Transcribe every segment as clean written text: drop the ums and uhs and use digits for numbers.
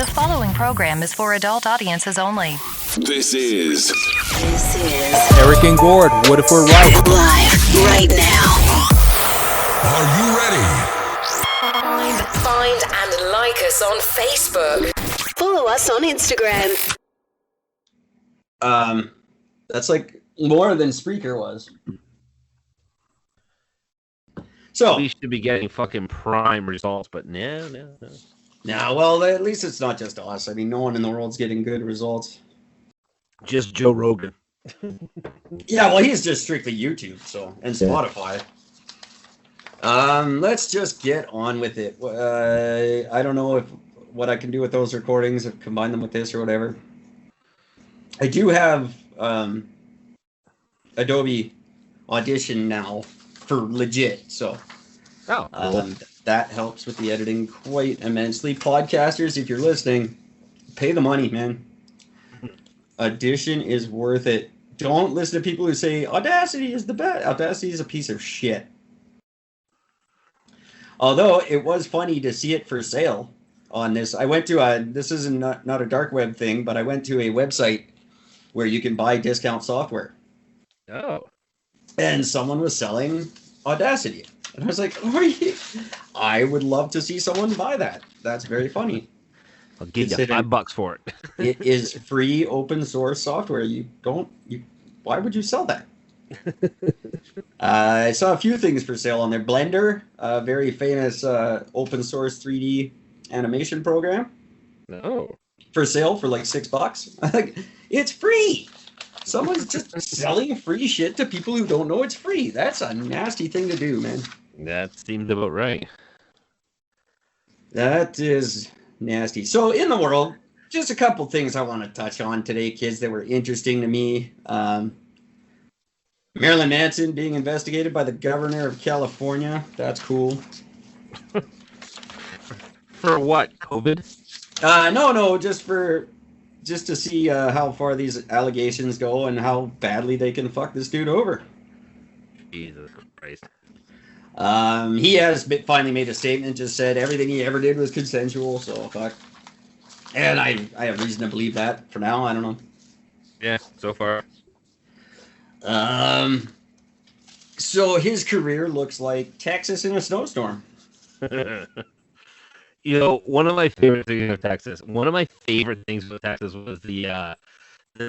The following program is for adult audiences only. This is Eric and Gored. What if we're right? Live right now. Are You Ready? Find and like us on Facebook. Follow us on Instagram. That's like more than Spreaker was. So we should be getting fucking prime results, but no. Nah, well, at least it's not just us. I mean, no one in the world's getting good results. Just Joe Rogan. Yeah, well, he's just strictly YouTube, and Spotify. Let's just get on with it. I don't know what I can do with those recordings, if combine them with this or whatever. I do have Adobe Audition now for legit, so cool. That helps with the editing quite immensely. Podcasters, if you're listening, pay the money, man. Audition is worth it. Don't listen to people who say Audacity is the best. Audacity is a piece of shit. Although it was funny to see it for sale on this. I went to this is not a dark web thing, but I went to a website where you can buy discount software. Oh. And someone was selling Audacity. And I was like, I would love to see someone buy that. That's very funny. I'll give you $5 for it. It is free open source software. Why would you sell that? I saw a few things for sale on there. Blender, a very famous open source 3D animation program. No. For sale for like $6. Like, it's free. Someone's just selling free shit to people who don't know it's free. That's a nasty thing to do, man. That seems about right. That is nasty. So in the world, just a couple things I want to touch on today, kids, that were interesting to me. Marilyn Manson being investigated by the governor of California. That's cool. For what? COVID? No, just to see how far these allegations go and how badly they can fuck this dude over. Jesus Christ. He has finally made a statement, just said everything he ever did was consensual, so fuck. And I have reason to believe that for now. I don't know. Yeah, so far. So his career looks like Texas in a snowstorm. You know, one of my favorite things with Texas was the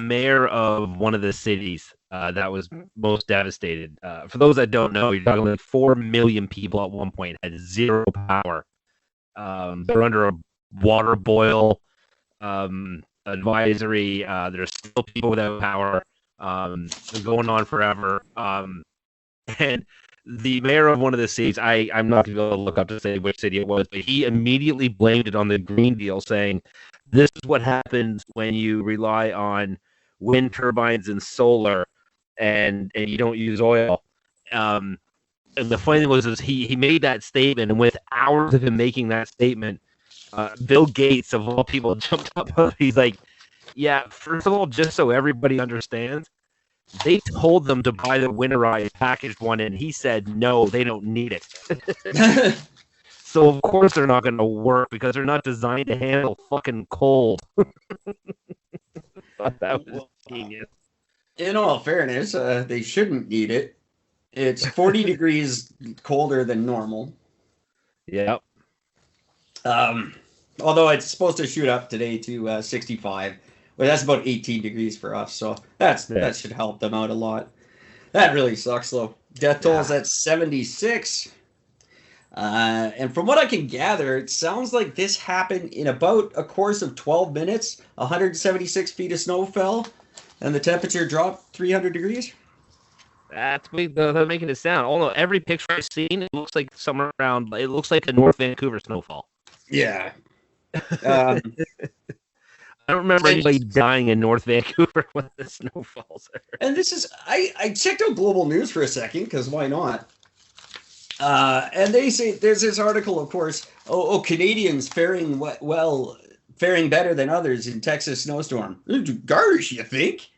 mayor of one of the cities that was most devastated. For those that don't know, you're talking like 4 million people at one point had zero power. They're under a water boil advisory. There's still people without power. They're going on forever. And the mayor of one of the cities, I'm not going to be able to look up to say which city it was, but he immediately blamed it on the Green Deal, saying, this is what happens when you rely on wind turbines and solar and you don't use oil. And the funny thing was he made that statement, and with hours of him making that statement, Bill Gates, of all people, jumped up. He's like, yeah, first of all, just so everybody understands, they told them to buy the winterized packaged one, and he said, no, they don't need it. So, of course, they're not going to work because they're not designed to handle fucking cold. That was genius. In all fairness, they shouldn't need it. It's 40 degrees colder than normal. Yep. Although it's supposed to shoot up today to 65. Well, that's about 18 degrees for us, so that should help them out a lot. That really sucks, though. Death toll is at 76. And from what I can gather, it sounds like this happened in about a course of 12 minutes. 176 feet of snow fell, and the temperature dropped 300 degrees. That's they're making it sound. Although every picture I've seen, it looks like somewhere around. It looks like a North Vancouver snowfall. Yeah. I don't remember anybody dying in North Vancouver when the snow falls there. And this is, I checked out Global News for a second, because why not? And they say, there's this article, of course, Canadians faring better than others in Texas snowstorm. Garbage, you think?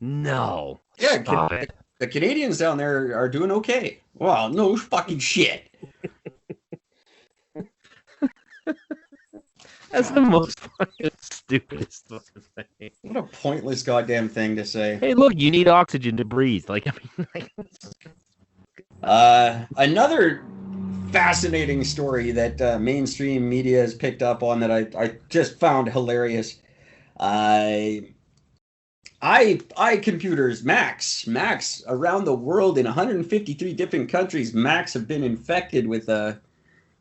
No. Yeah, Stop it. The Canadians down there are doing okay. Well, no fucking shit. That's the most fucking stupidest fucking thing. What a pointless goddamn thing to say. Hey, look, you need oxygen to breathe. Like, I mean, Another fascinating story that mainstream media has picked up on that I just found hilarious. Computers, Macs around the world in 153 different countries, Macs have been infected with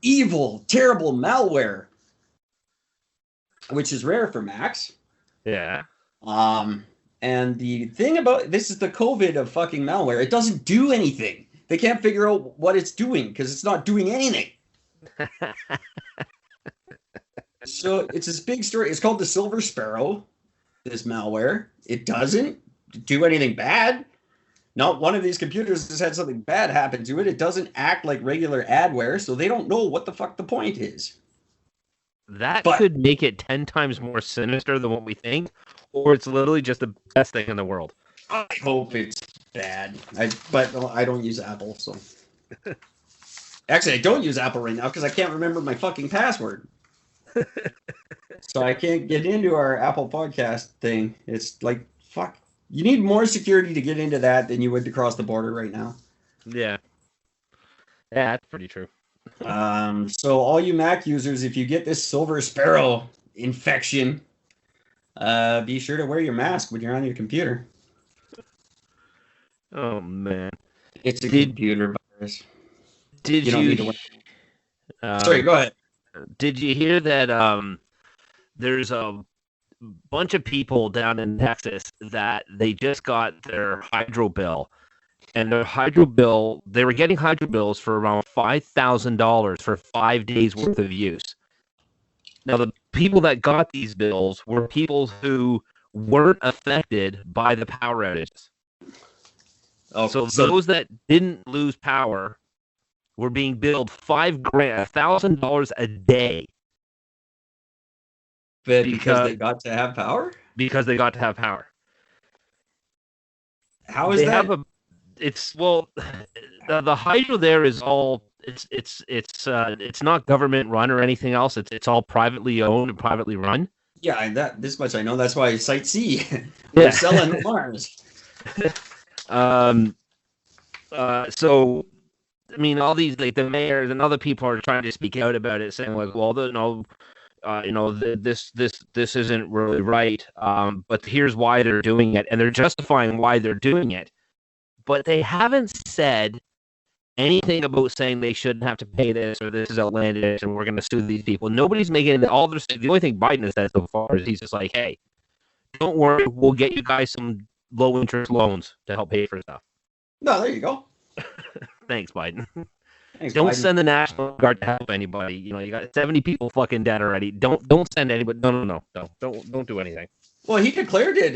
evil, terrible malware, which is rare for Macs. yeah. And the thing about this is the COVID of fucking malware. It doesn't do anything. They can't figure out what it's doing because it's not doing anything. So it's this big story. It's called the Silver Sparrow, this malware. It doesn't do anything bad. Not one of these computers has had something bad happen to it. It doesn't act like regular adware, so they don't know what the fuck the point is. That could make it 10 times more sinister than what we think, or it's literally just the best thing in the world. I hope it's bad. But I don't use Apple, so. Actually, I don't use Apple right now because I can't remember my fucking password. So I can't get into our Apple podcast thing. It's like, fuck. You need more security to get into that than you would to cross the border right now. Yeah. Yeah, that's pretty true. So all you Mac users, if you get this Silver Sparrow infection, be sure to wear your mask when you're on your computer. Oh, man. It's a computer virus. Did you... don't need to wear... Sorry, go ahead. Did you hear that there's a bunch of people down in Texas that they just got their hydro bill, and their hydro bill, they were getting hydro bills for around $5,000 for 5 days worth of use. Now, the people that got these bills were people who weren't affected by the power outages. Oh, so those that didn't lose power were being billed $1,000 a day. Because they got to have power? Because they got to have power. How is that? The hydro there is all it's not government run or anything else. It's all privately owned and privately run. Yeah, this much I know. That's why Site C they're selling Mars. So I mean, all these like the mayors and other people are trying to speak out about it, saying like, well, this isn't really right. But here's why they're doing it, and they're justifying why they're doing it. But they haven't said anything about saying they shouldn't have to pay this or this is outlandish and we're going to sue these people. Nobody's making it. The only thing Biden has said so far is he's just like, hey, don't worry, we'll get you guys some low interest loans to help pay for stuff. No, there you go. Thanks, Biden. Thanks, don't Biden. send the National Guard to help anybody. You know, you got 70 people fucking dead already. Don't send anybody. No. Don't do anything. Well, he declared it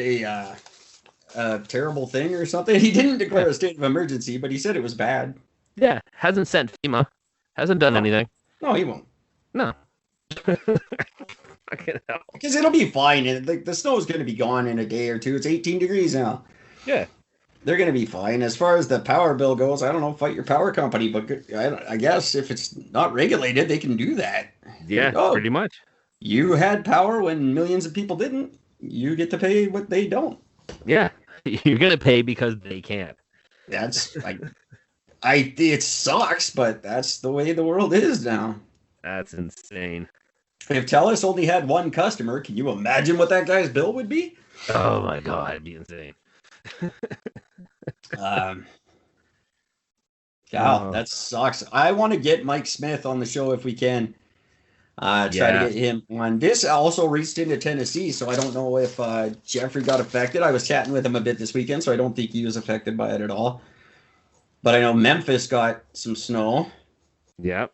a terrible thing or something. He didn't declare a state of emergency, but he said it was bad. Yeah, hasn't sent FEMA. Hasn't done anything. No, he won't. No. Because it'll be fine. The snow is going to be gone in a day or two. It's 18 degrees now. Yeah. They're going to be fine. As far as the power bill goes, I don't know, fight your power company, but I guess if it's not regulated, they can do that. Yeah, pretty much. You had power when millions of people didn't. You get to pay what they don't. Yeah, you're going to pay because they can't. That's like, it sucks, but that's the way the world is now. That's insane. If TELUS only had one customer, can you imagine what that guy's bill would be? Oh my God, it'd be insane. That sucks. I want to get Mike Smith on the show if we can. Try to get him on. This also reached into Tennessee, so I don't know if Jeffrey got affected. I was chatting with him a bit this weekend, so I don't think he was affected by it at all. But I know Memphis got some snow. Yep.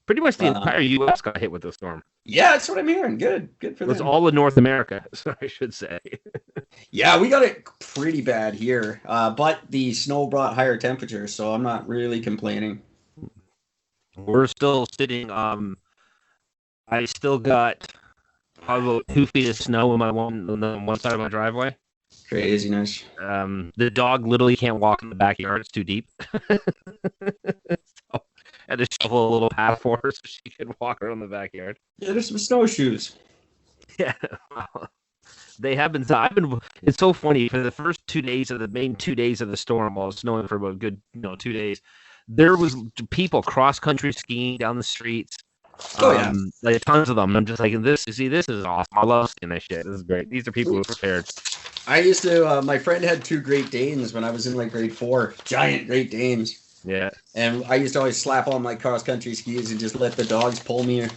Pretty much the entire U.S. got hit with the storm. Yeah, that's what I'm hearing. Good for them. It was all of North America, so I should say. Yeah, we got it pretty bad here, but the snow brought higher temperatures, so I'm not really complaining. We're still sitting. I still got probably about 2 feet of snow on one side of my driveway. Craziness. The dog literally can't walk in the backyard; it's too deep. So Had to shovel a little path for her so she could walk around the backyard. Yeah, there's some snowshoes. Yeah, they have been. It's so funny. For the first 2 days of the main 2 days of the storm, while it was snowing for about a good 2 days, there was people cross country skiing down the streets. Oh yeah, like tons of them. And I'm just like, this is awesome. I love seeing this shit. This is great. These are people who are prepared. I used to. My friend had 2 Great Danes when I was in like grade 4. Giant Great Danes. Yeah. And I used to always slap on my cross country skis and just let the dogs pull me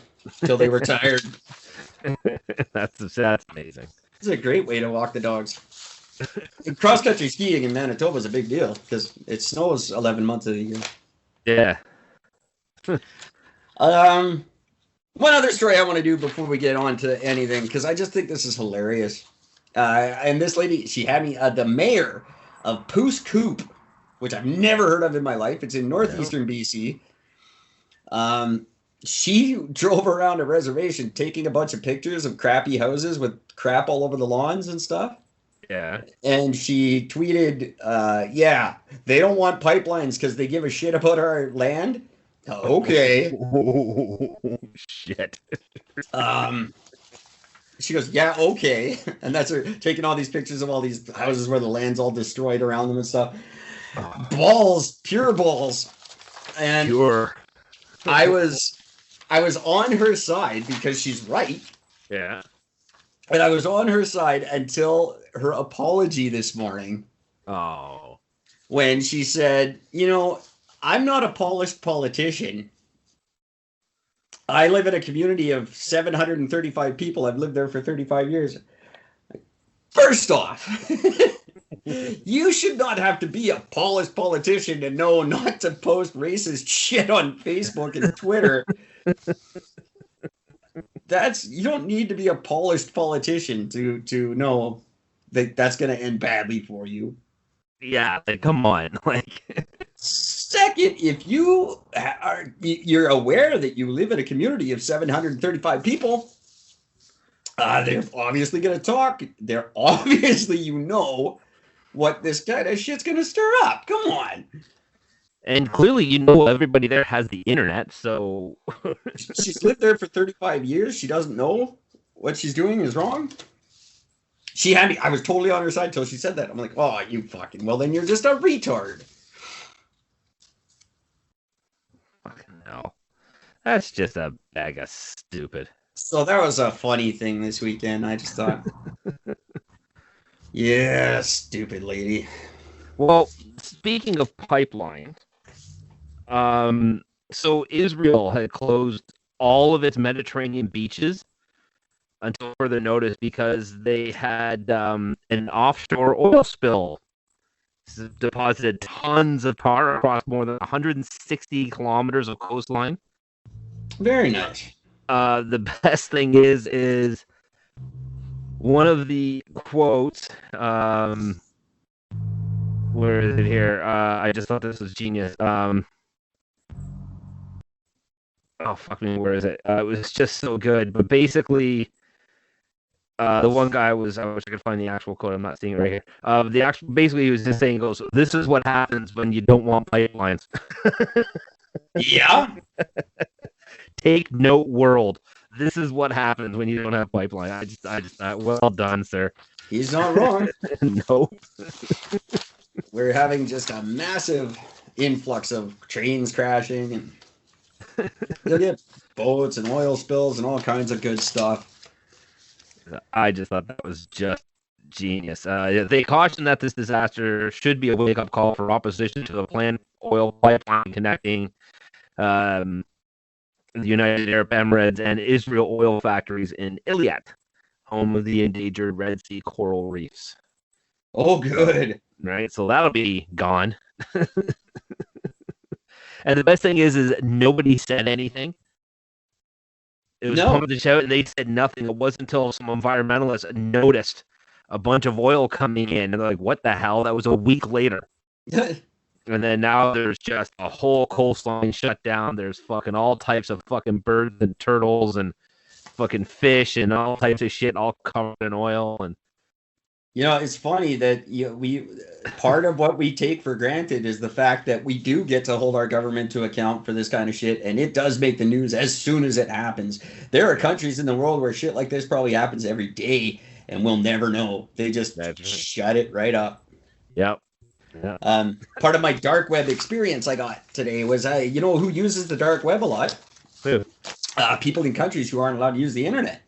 until they were tired. That's amazing. It's a great way to walk the dogs. Cross country skiing in Manitoba is a big deal because it snows 11 months of the year. Yeah. One other story I want to do before we get on to anything, because I just think this is hilarious. And this lady, she had me the mayor of Poos Coop, which I've never heard of in my life. It's in northeastern BC. She drove around a reservation taking a bunch of pictures of crappy houses with crap all over the lawns and stuff. Yeah. And she tweeted, yeah, they don't want pipelines because they give a shit about our land. Okay. Shit. She goes, yeah, okay. And that's her taking all these pictures of all these houses where the land's all destroyed around them and stuff. Balls, pure balls. And Pure. I was on her side because she's right. Yeah. And I was on her side until her apology this morning. Oh. When she said, I'm not a polished politician. I live in a community of 735 people. I've lived there for 35 years. First off, you should not have to be a polished politician to know not to post racist shit on Facebook and Twitter. You don't need to be a polished politician to know that that's going to end badly for you. Yeah, come on. Second, if you're aware that you live in a community of 735 people, they're obviously going to talk. They're obviously, what this kind of shit's going to stir up. Come on. And clearly, everybody there has the internet, so... She's lived there for 35 years. She doesn't know what she's doing is wrong. She had me. I was totally on her side until she said that. I'm like, oh, you fucking... Well, then you're just a retard. Fucking hell. That's just a bag of stupid. So that was a funny thing this weekend. I just thought... yeah, stupid lady. Well, speaking of pipelines... so Israel had closed all of its Mediterranean beaches until further notice because they had an offshore oil spill. Deposited tons of tar across more than 160 kilometers of coastline. Very nice. The best thing is one of the quotes. Where is it here? I just thought this was genius. Oh, fuck me, where is it? It was just so good. But basically, the one guy I wish I could find the actual quote. I'm not seeing it right here. Basically, he was just saying, this is what happens when you don't want pipelines. Yeah. Take note, world. This is what happens when you don't have pipeline. I just well done, sir. He's not wrong. No. We're having just a massive influx of trains crashing, and you'll get boats and oil spills and all kinds of good stuff. I just thought that was just genius. They cautioned that this disaster should be a wake-up call for opposition to the planned oil pipeline connecting the United Arab Emirates and Israel oil factories in Eilat, home of the endangered Red Sea coral reefs. Oh, good. Right, so that'll be gone. And the best thing is nobody said anything. It was pumped to shout, and they said nothing. It wasn't until some environmentalists noticed a bunch of oil coming in, and they're like, "What the hell?" That was a week later. And then now there's just a whole coastline shut down. There's fucking all types of fucking birds and turtles and fucking fish and all types of shit all covered in oil. And You know, it's funny that we part of what we take for granted is the fact that we do get to hold our government to account for this kind of shit, and it does make the news as soon as it happens. There are countries in the world where shit like this probably happens every day, and we'll never know. They just shut it right up. Yep. Yeah. Part of my dark web experience I got today was you know who uses the dark web a lot? Who? People in countries who aren't allowed to use the internet.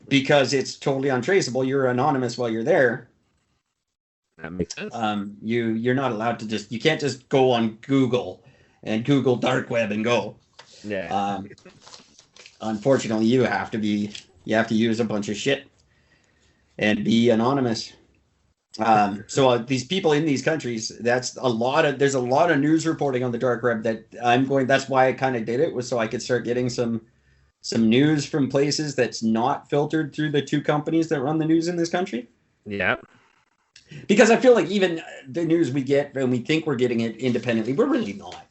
Because it's totally untraceable. You're anonymous while you're there. That makes sense. You're not allowed to you can't just go on Google and Google dark web and go. Yeah. Unfortunately, you have to use a bunch of shit and be anonymous. So these people in these countries, there's a lot of news reporting on the dark web that's why I kind of did it, was so I could start getting some news from places that's not filtered through the two companies that run the news in this country. Yeah. Because I feel like even the news we get and we think we're getting it independently, we're really not.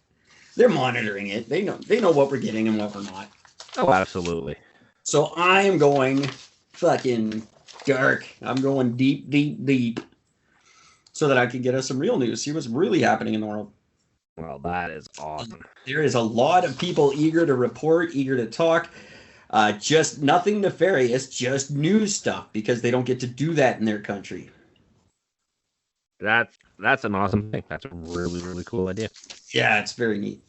They're monitoring it. They know what we're getting and what we're not. Oh, absolutely. So I am going fucking dark. I'm going deep, deep, deep so that I can get us some real news, see what's really happening in the world. Well, that is awesome. There is a lot of people eager to report, eager to talk. Just nothing nefarious, just news stuff, because they don't get to do that in their country. That's an awesome thing. That's a really, really cool idea. Yeah, it's very neat.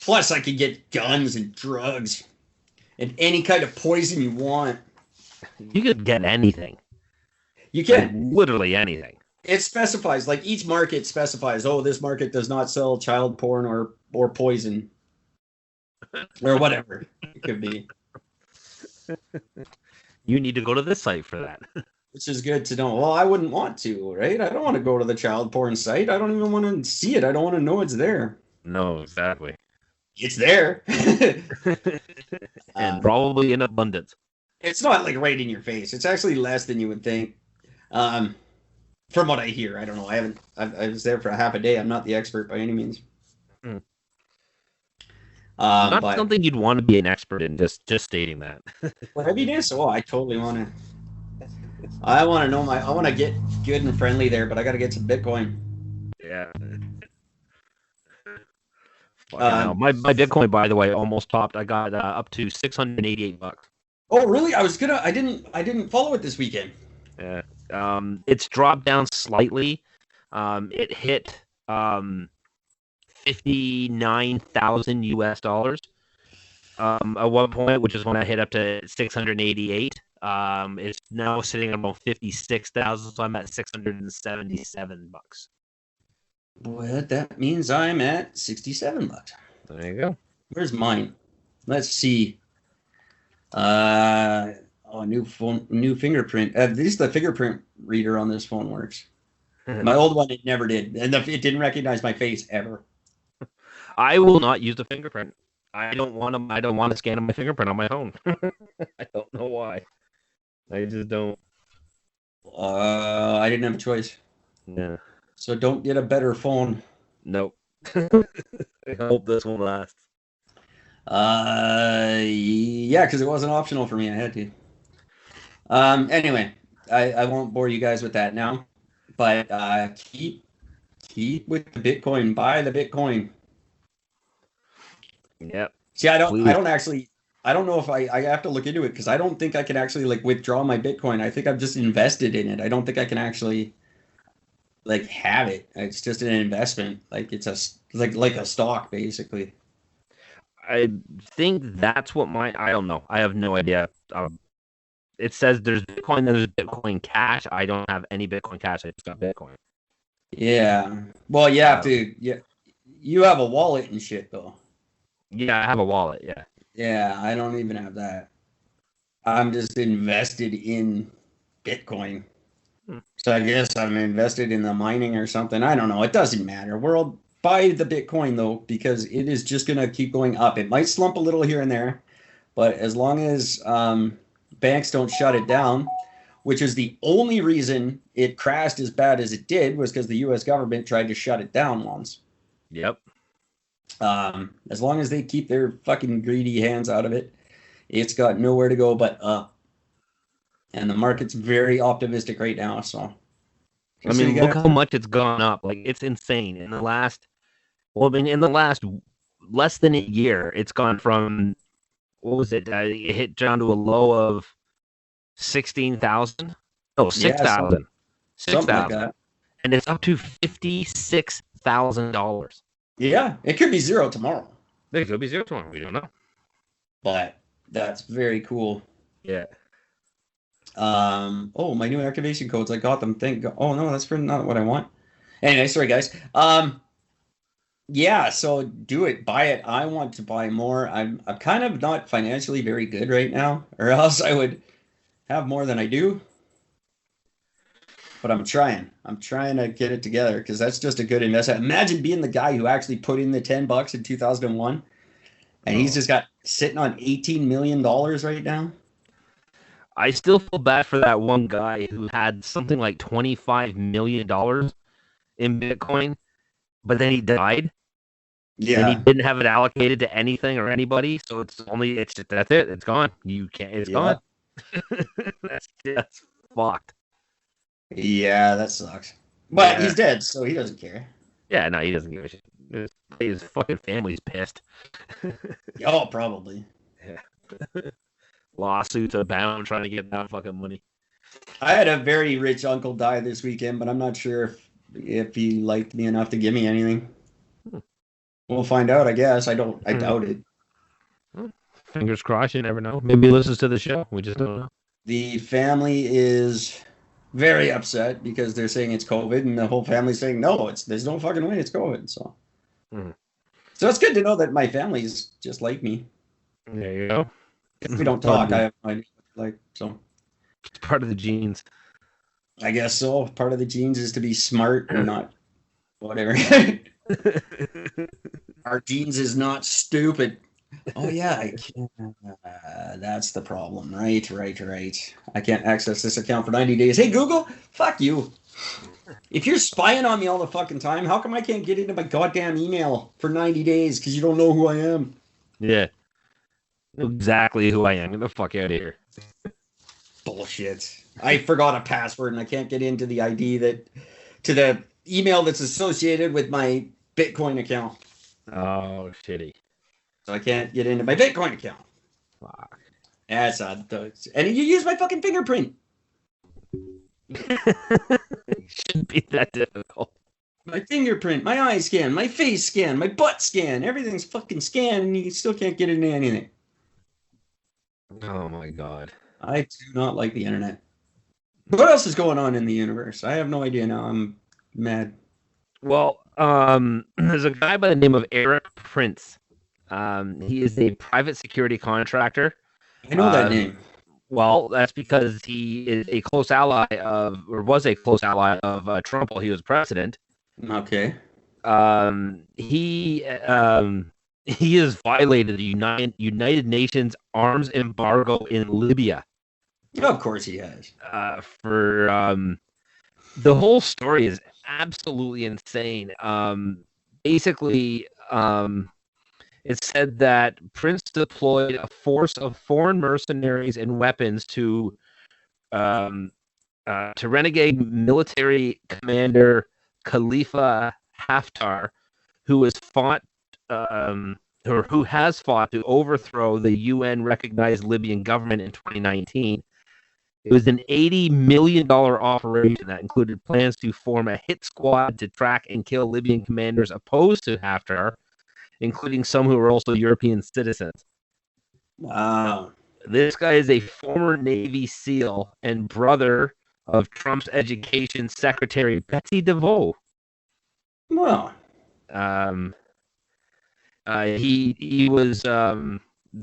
Plus, I could get guns and drugs and any kind of poison you want. You could get anything. You can. Like, literally anything. It specifies, like each market specifies, oh, this market does not sell child porn or poison or whatever it could be. You need to go to this site for that. Which is good to know. Well, I wouldn't want to, right? I don't want to go to the child porn site. I don't even want to see it. I don't want to know it's there. No, exactly. It's there. And probably in abundance. It's not like right in your face. It's actually less than you would think. From what I hear, I don't know. I was there for a half a day. I'm not the expert by any means. Not but something you'd want to be an expert in, just stating that. heaviness? Oh, I totally want to. I want to know I want to get good and friendly there, but I got to get some Bitcoin. Yeah. My Bitcoin, by the way, almost topped. I got up to $688. Oh, really? I didn't follow it this weekend. Yeah. It's dropped down slightly. It hit 59,000 US dollars at one point, which is when I hit up to 688. It's now sitting at about 56,000, so I'm at $677. Well, that means I'm at $67. There you go. Where's mine? Let's see. New phone, new fingerprint. At least the fingerprint reader on this phone works. My old one, it never did, and it didn't recognize my face ever. I will not use the fingerprint. I don't want to scan my fingerprint on my phone. I don't know why. I just don't. I didn't have a choice. Yeah. So don't get a better phone. Nope. I hope this one lasts. Yeah, because it wasn't optional for me. I had to. Anyway, I won't bore you guys with that now, but keep with the Bitcoin. Buy the Bitcoin. Yep. See, I don't know if I have to look into it because I don't think I can actually like withdraw my Bitcoin. I think I've just invested in it. I don't think I can actually like have it. It's just an investment. Like it's like a stock basically. I think that's what I don't know. I have no idea. It says there's Bitcoin, then there's Bitcoin Cash. I don't have any Bitcoin Cash. I just got Bitcoin. Yeah. Well, you have to. Yeah. You have a wallet and shit though. Yeah, I have a wallet. Yeah. Yeah, I don't even have that. I'm just invested in Bitcoin. So I guess I'm invested in the mining or something. I don't know. It doesn't matter. Buy the Bitcoin though, because it is just gonna keep going up. It might slump a little here and there, but as long as banks don't shut it down, which is the only reason it crashed as bad as it did, was because the U.S. government tried to shut it down once. Yep. As long as they keep their fucking greedy hands out of it, it's got nowhere to go but up. and the market's very optimistic right now. So, I mean, look how much it's gone up. Like, it's insane. In the last less than a year, it's gone from, what was it? It hit down to a low of 16,000. No, 6,000. Something like that. And it's up to $56,000. Yeah, it could be zero tomorrow. It could be zero tomorrow. We don't know. But that's very cool. Yeah. Oh, my new activation codes. I got them. Oh no, that's for not what I want. Anyway, sorry guys. Yeah, so do it. Buy it. I want to buy more. I'm kind of not financially very good right now, or else I would have more than I do. But I'm trying. I'm trying to get it together because that's just a good investment. Imagine being the guy who actually put in the $10 in 2001, and he's just got sitting on $18 million right now. I still feel bad for that one guy who had something like $25 million in Bitcoin, but then he died. Yeah. And he didn't have it allocated to anything or anybody, so that's it. It's gone. You can't. It's gone. that's fucked. Yeah, that sucks. But he's dead, so he doesn't care. Yeah, no, he doesn't give a shit. His fucking family's pissed. Oh, probably. Yeah. Lawsuits abound trying to get that fucking money. I had a very rich uncle die this weekend, but I'm not sure if he liked me enough to give me anything. We'll find out, I guess. I doubt it. Fingers crossed, you never know. Maybe he listens to the show. We just don't know. The family is very upset because they're saying it's COVID, and the whole family's saying, no, there's no fucking way it's COVID. So it's good to know that my family's just like me. There you go. If we don't talk, I have no idea what it's like. So it's part of the genes. I guess so. Part of the genes is to be smart and not whatever. Our genes is not stupid. Oh yeah, I can't. That's the problem. Right. I can't access this account for 90 days. Hey Google, fuck you. If you're spying on me all the fucking time, how come I can't get into my goddamn email for 90 days? Because you don't know who I am. Yeah. Exactly who I am. Get the fuck out of here. Bullshit. I forgot a password and I can't get into the ID to the email that's associated with my Bitcoin account. Oh, shitty. So I can't get into my Bitcoin account. Fuck. That's and you use my fucking fingerprint. It shouldn't be that difficult. My fingerprint, my eye scan, my face scan, my butt scan, everything's fucking scanned and you still can't get into anything. Oh my god. I do not like the internet. What else is going on in the universe? I have no idea now. I'm mad. Well, there's a guy by the name of Eric Prince. He is a private security contractor. I know that name. Well, that's because he is a close ally was a close ally of Trump while he was president. Okay. He has violated the United Nations arms embargo in Libya. Of course he has. The whole story is absolutely insane. Basically, it said that Prince deployed a force of foreign mercenaries and weapons to renegade military commander Khalifa Haftar, who has fought to overthrow the UN-recognized Libyan government in 2019. It was an $80 million operation that included plans to form a hit squad to track and kill Libyan commanders opposed to Haftar, including some who are also European citizens. Wow. This guy is a former Navy SEAL and brother of Trump's education secretary, Betsy DeVos. Well. He was...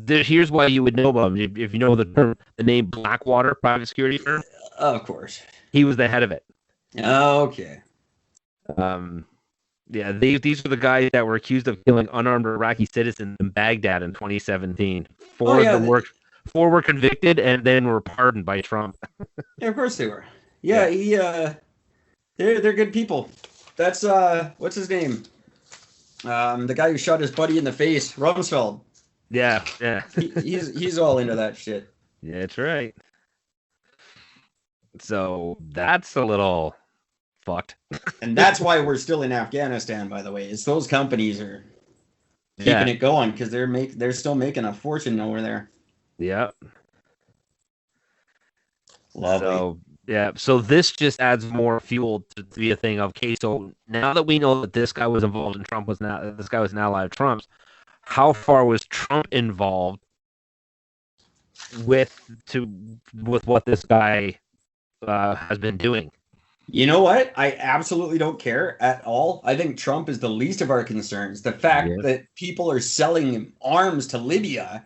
here's why you would know about him. If you know the name Blackwater private security firm. Of course. He was the head of it. Okay. Yeah, these are the guys that were accused of killing unarmed Iraqi citizens in Baghdad in 2017. Four were convicted and then were pardoned by Trump. Yeah, of course they were. Yeah, they're good people. That's what's his name? The guy who shot his buddy in the face, Rumsfeld. Yeah. He's all into that shit. Yeah, that's right. So that's a little fucked. And that's why we're still in Afghanistan, by the way. It's those companies are keeping it going because they're still making a fortune over there. Yeah. Lovely. So this just adds more fuel to be a thing of, okay, so now that we know that this guy was involved and this guy was an ally of Trump's, how far was Trump involved with what this guy has been doing? You know what? I absolutely don't care at all. I think Trump is the least of our concerns. The fact that people are selling arms to Libya,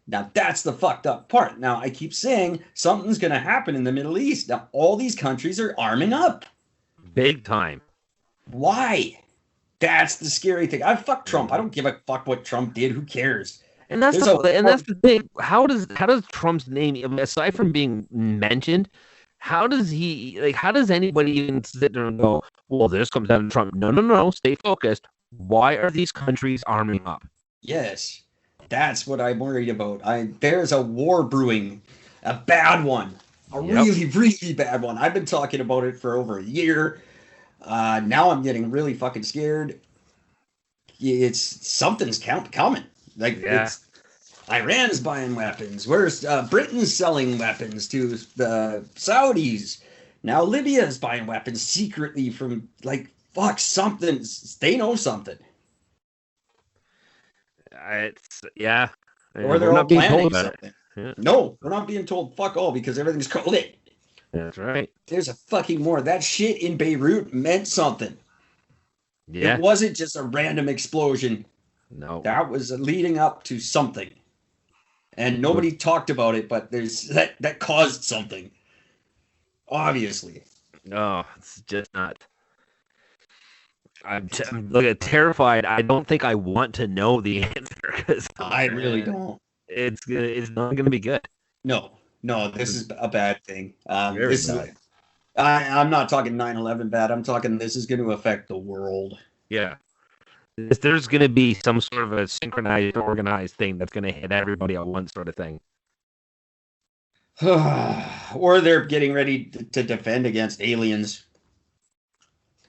now that's the fucked up part. Now, I keep saying something's going to happen in the Middle East. Now, all these countries are arming up. Big time. Why? That's the scary thing. I fuck Trump. I don't give a fuck what Trump did. Who cares? And that's the thing. How does Trump's name, aside from being mentioned, how does anybody even sit there and go, well, this comes down to Trump? No, stay focused. Why are these countries arming up? Yes, that's what I'm worried about. There's a war brewing, a bad one, really, really bad one. I've been talking about it for over a year. Now I'm getting really fucking scared. Something's coming. It's Iran's buying weapons. Where's Britain's selling weapons to the Saudis? Now Libya's buying weapons secretly from something. They know something. Or they're all planning something. Yeah. No, we're not being told fuck all because everything's lit. That's right. There's a fucking more. That shit in Beirut meant something. Yeah. It wasn't just a random explosion. No. That was leading up to something. And nobody talked about it, but there's that caused something. Obviously. No, it's just not. I'm terrified. I don't think I want to know the answer because I really don't. It's not going to be good. No, this is a bad thing. Very bad. I'm not talking 9/11 bad. I'm talking this is going to affect the world. Yeah. There's going to be some sort of a synchronized, organized thing that's going to hit everybody at once, sort of thing. Or they're getting ready to defend against aliens.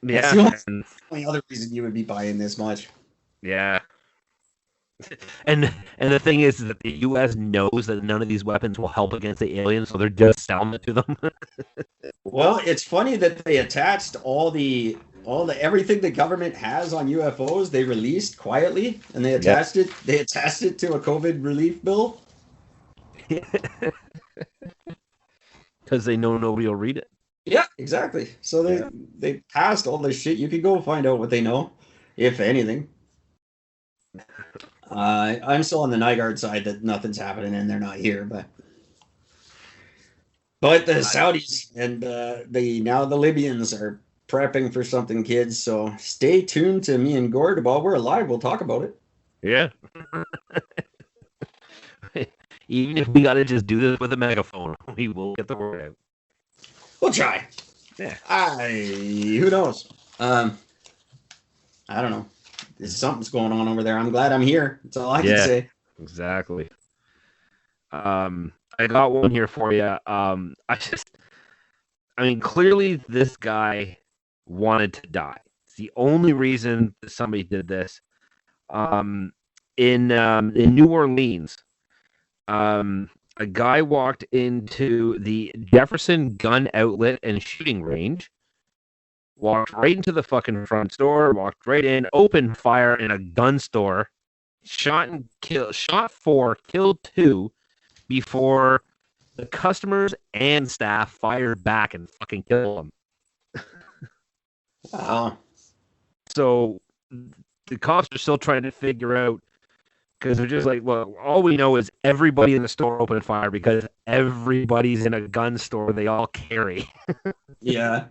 Yeah. That's the only other reason you would be buying this much. Yeah. And the thing is that the U.S. knows that none of these weapons will help against the aliens, so they're just selling it to them. Well, it's funny that they attached all the everything the government has on UFOs. They released quietly, and they attached it. They attached it to a COVID relief bill because they know nobody will read it. Yeah, exactly. So they passed all this shit. You can go find out what they know, if anything. I'm still on the Niger side that nothing's happening and they're not here, but the Saudis and now the Libyans are prepping for something, kids. So stay tuned to me and Gored. While we're alive, we'll talk about it. Yeah. Even if we got to just do this with a megaphone, we will get the word out. We'll try. Yeah. Who knows? I don't know. Something's going on over there. I'm glad I'm here. That's all I can say. Exactly. I got one here for you. Clearly this guy wanted to die. It's the only reason somebody did this. In New Orleans, a guy walked into the Jefferson Gun Outlet and Shooting Range, walked right into the fucking front door, walked right in, opened fire in a gun store, shot 4, killed 2 before the customers and staff fired back and fucking killed him. Wow. So the cops are still trying to figure out, because they're just like, well, all we know is everybody in the store opened fire because everybody's in a gun store they all carry. Yeah.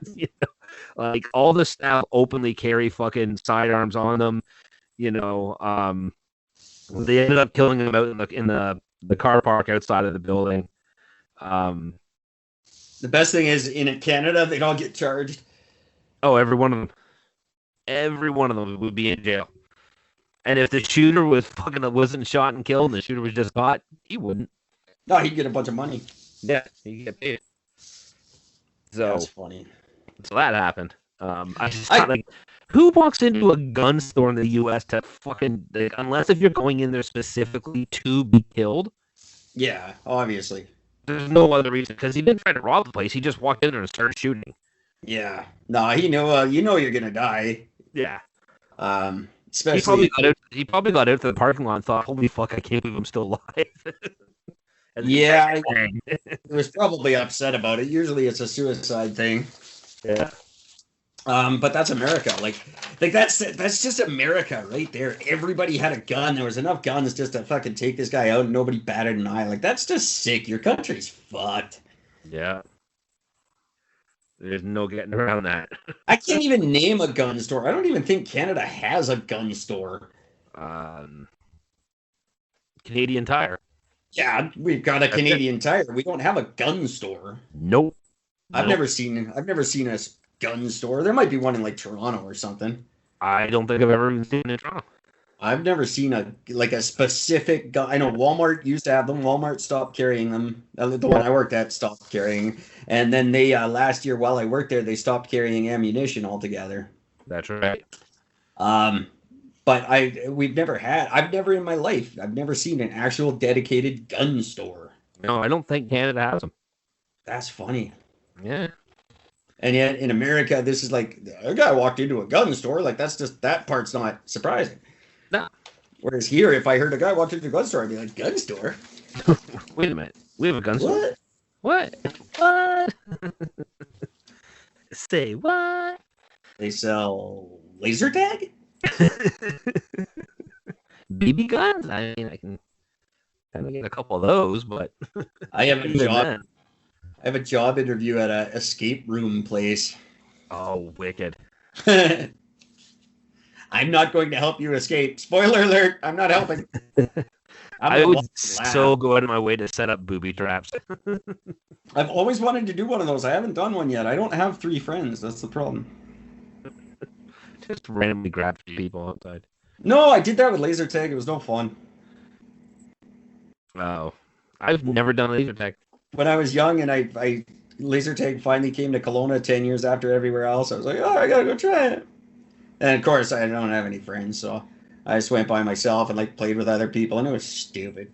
Like all the staff openly carry fucking sidearms on them. They ended up killing them out in the car park outside of the building. The best thing is in Canada, they don't get charged. Oh, every one of them would be in jail. And if the shooter wasn't shot and killed, and the shooter was just caught, he wouldn't. No, he'd get a bunch of money. Yeah, he'd get paid. That's funny. So that happened. I just thought, like, who walks into a gun store in the U.S. to fucking, like, unless if you're going in there specifically to be killed? Yeah, obviously. There's no other reason, because he didn't try to rob the place. He just walked in there and started shooting. Yeah. No, he knew. You know you're gonna die. Yeah. Especially. He probably got out to the parking lot and thought, "Holy fuck, I can't believe I'm still alive." Yeah, he was probably upset about it. Usually, it's a suicide thing. Yeah. But that's America. Like that's just America right there. Everybody had a gun. There was enough guns just to fucking take this guy out, and nobody batted an eye. Like, that's just sick. Your country's fucked. Yeah. There's no getting around that. I can't even name a gun store. I don't even think Canada has a gun store. Canadian Tire. Yeah, we've got a Canadian Tire. We don't have a gun store. Nope. I've never seen a gun store. There might be one in like Toronto or something. I don't think I've ever even seen it in Toronto. I've never seen a specific gun. I know Walmart used to have them. Walmart stopped carrying them. The one I worked at stopped carrying. And then they last year while I worked there, they stopped carrying ammunition altogether. That's right. But I've never in my life, I've never seen an actual dedicated gun store. No, I don't think Canada has them. That's funny. Yeah. And yet in America, this is like, a guy walked into a gun store. Like, that part's not surprising. No. Whereas here, if I heard a guy walked into a gun store, I'd be like, gun store? Wait a minute. We have a gun store? What? What? Say what? They sell laser tag? BB guns? I mean, I can kind of get a couple of those, but I have a job interview at a escape room place. Oh, wicked. I'm not going to help you escape. Spoiler alert, I'm not helping. I would so go out of my way to set up booby traps. I've always wanted to do one of those. I haven't done one yet. I don't have 3 friends. That's the problem. Just randomly grab people outside. No, I did that with laser tag. It was no fun. Oh, I've never done laser tag. When I was young and I laser tag finally came to Kelowna 10 years after everywhere else, I was like, oh, I gotta go try it. And of course, I don't have any friends, so I just went by myself and like played with other people, and it was stupid.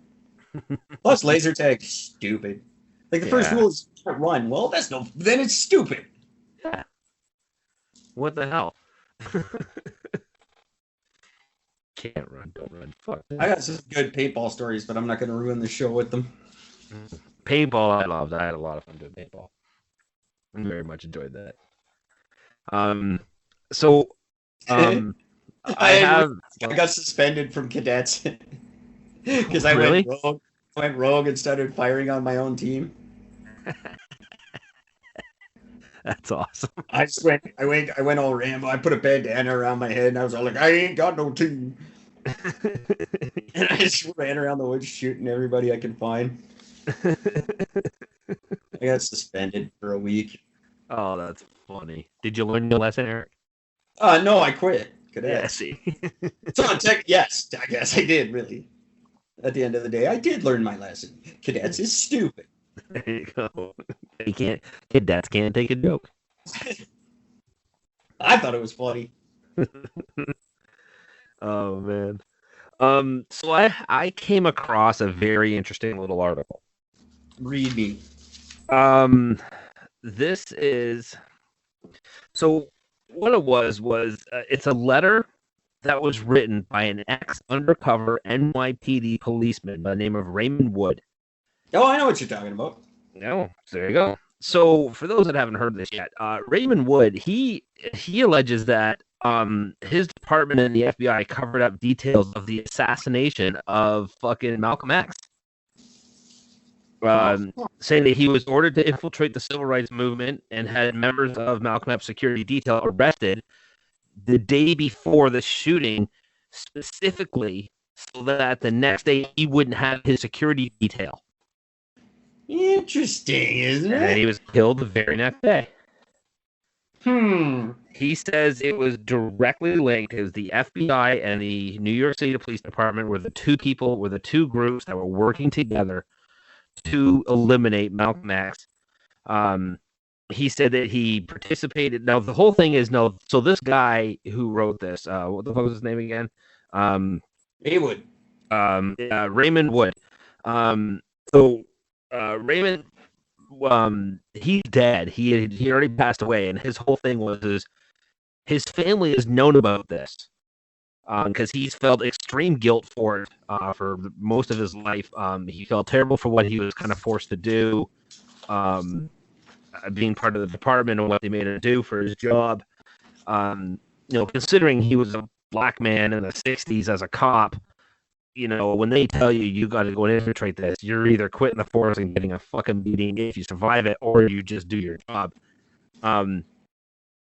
Plus, laser tag, stupid. Like, the first rule is don't run. Well, then it's stupid. Yeah. What the hell? Can't run, don't run. Fuck. I got some good paintball stories, but I'm not going to ruin the show with them. Paintball, I loved. I had a lot of fun doing paintball. I very much enjoyed that. I got suspended from cadets because I went rogue and started firing on my own team. That's awesome. I went all Rambo. I put a bandana around my head and I was all like, I ain't got no team. And I just ran around the woods shooting everybody I could find. I got suspended for a week. Oh, that's funny. Did you learn your lesson, Eric? No, I quit. Yeah, see. So yes, I guess I did, really. At the end of the day, I did learn my lesson. Cadets is stupid. There you go. Cadets can't take a joke. I thought it was funny. Oh, man. So I came across a very interesting little article. Read me. This is... So what it was it's a letter that was written by an ex-undercover NYPD policeman by the name of Raymond Wood. Oh, I know what you're talking about. No, there you go. So for those that haven't heard this yet, Raymond Wood, he alleges that his department and the FBI covered up details of the assassination of fucking Malcolm X. Saying that he was ordered to infiltrate the civil rights movement and had members of Malcolm X's security detail arrested the day before the shooting, specifically so that the next day he wouldn't have his security detail. Interesting, isn't it? And he was killed the very next day. Hmm. He says it was directly linked because the FBI and the New York City Police Department were the two groups that were working together to eliminate Malcolm X. he said that he participated. Now the whole thing is no. So this guy who wrote this, what the fuck was his name again? Haywood. Raymond Wood. So Raymond, he's dead. He already passed away, and his whole thing was his family has known about this because he's felt extreme guilt for it for most of his life. He felt terrible for what he was kind of forced to do, being part of the department and what they made him do for his job. Considering he was a black man in the 60s as a cop, when they tell you got to go and infiltrate this, you're either quitting the force and getting a fucking beating if you survive it, or you just do your job.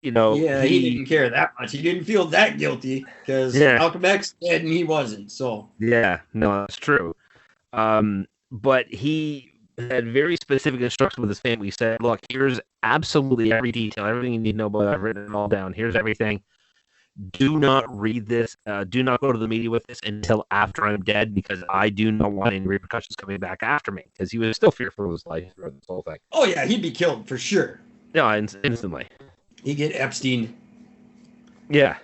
He didn't care that much. He didn't feel that guilty because Malcolm X dead and he wasn't. So yeah, no, that's true. But he had very specific instructions with his family. He said, "Look, here's absolutely every detail, everything you need to know about it. I've written it all down. Here's everything. Do not read this. Do not go to the media with this until after I'm dead, because I do not want any repercussions coming back after me." Because he was still fearful of his life throughout this whole thing. Oh yeah, he'd be killed for sure. Yeah, instantly. He'd get Epstein. Yeah.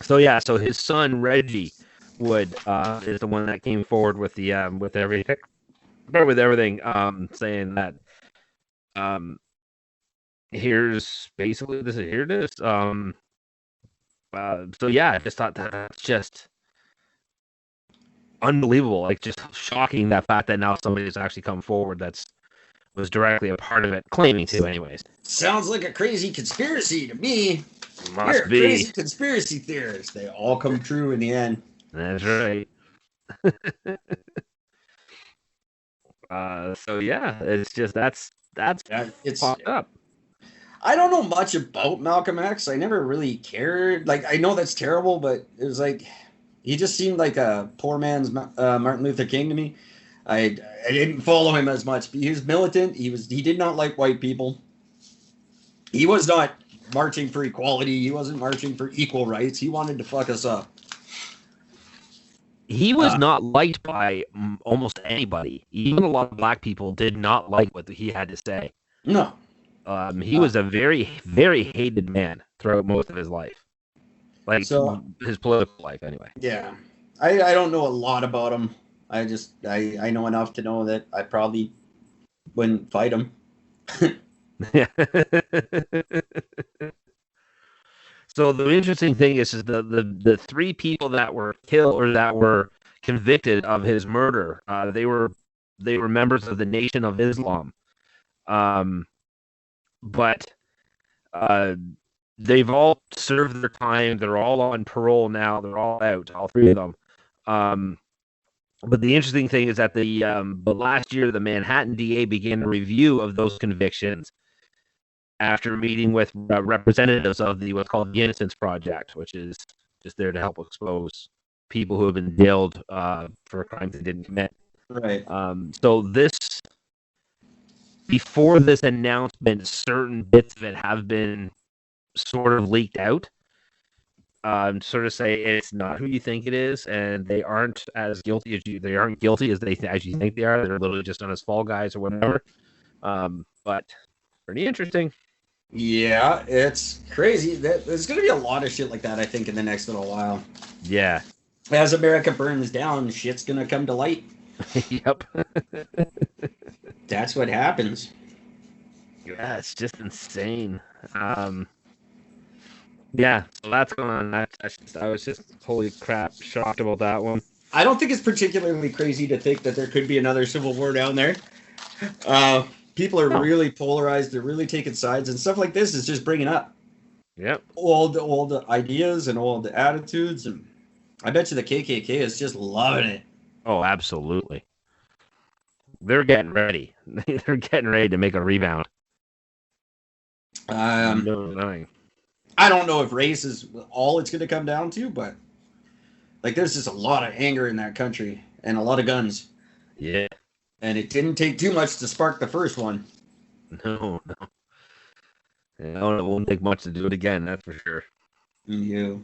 So his son Reggie Wood is the one that came forward with the with everything, saying that here's basically this. Here it is. I just thought that's just unbelievable. Like, just shocking, that fact that now somebody's actually come forward was directly a part of it, claiming to, anyways. Sounds like a crazy conspiracy to me. Must be. Crazy conspiracy theorists. They all come true in the end. That's right. It's just that's it's popped up. I don't know much about Malcolm X. I never really cared. Like, I know that's terrible, but it was like, he just seemed like a poor man's Martin Luther King to me. I didn't follow him as much. He was militant. He did not like white people. He was not marching for equality. He wasn't marching for equal rights. He wanted to fuck us up. He was not liked by almost anybody. Even a lot of black people did not like what he had to say. No. He was a very, very hated man throughout most of his life. His political life, anyway. Yeah. I don't know a lot about him. I know enough to know that I probably wouldn't fight him. So the interesting thing is the three people that were killed or that were convicted of his murder, they were members of the Nation of Islam. But they've all served their time. They're all on parole now. They're all out, all three of them. But the interesting thing is that but last year, the Manhattan DA began a review of those convictions after meeting with representatives of what's called the Innocence Project, which is just there to help expose people who have been jailed for crimes they didn't commit. Right. Before this announcement, certain bits of it have been sort of leaked out. Sort of say it's not who you think it is, and they aren't as guilty as they aren't guilty as you think they are. They're literally just done as fall guys or whatever. But pretty interesting. Yeah, it's crazy. There's going to be a lot of shit like that, I think, in the next little while. Yeah. As America burns down, shit's going to come to light. Yep. That's what happens. Yeah, it's just insane. Yeah, so that's going on. I was just, holy crap, shocked about that one. I don't think it's particularly crazy to think that there could be another civil war down there. People are really polarized. They're really taking sides, and stuff like this is just bringing up old ideas and old attitudes. And I bet you the KKK is just loving it. Oh, absolutely. They're getting ready. They're getting ready to make a rebound. I don't know if race is all it's going to come down to, but like, there's just a lot of anger in that country and a lot of guns. Yeah. And it didn't take too much to spark the first one. No. It won't take much to do it again, that's for sure. Yeah.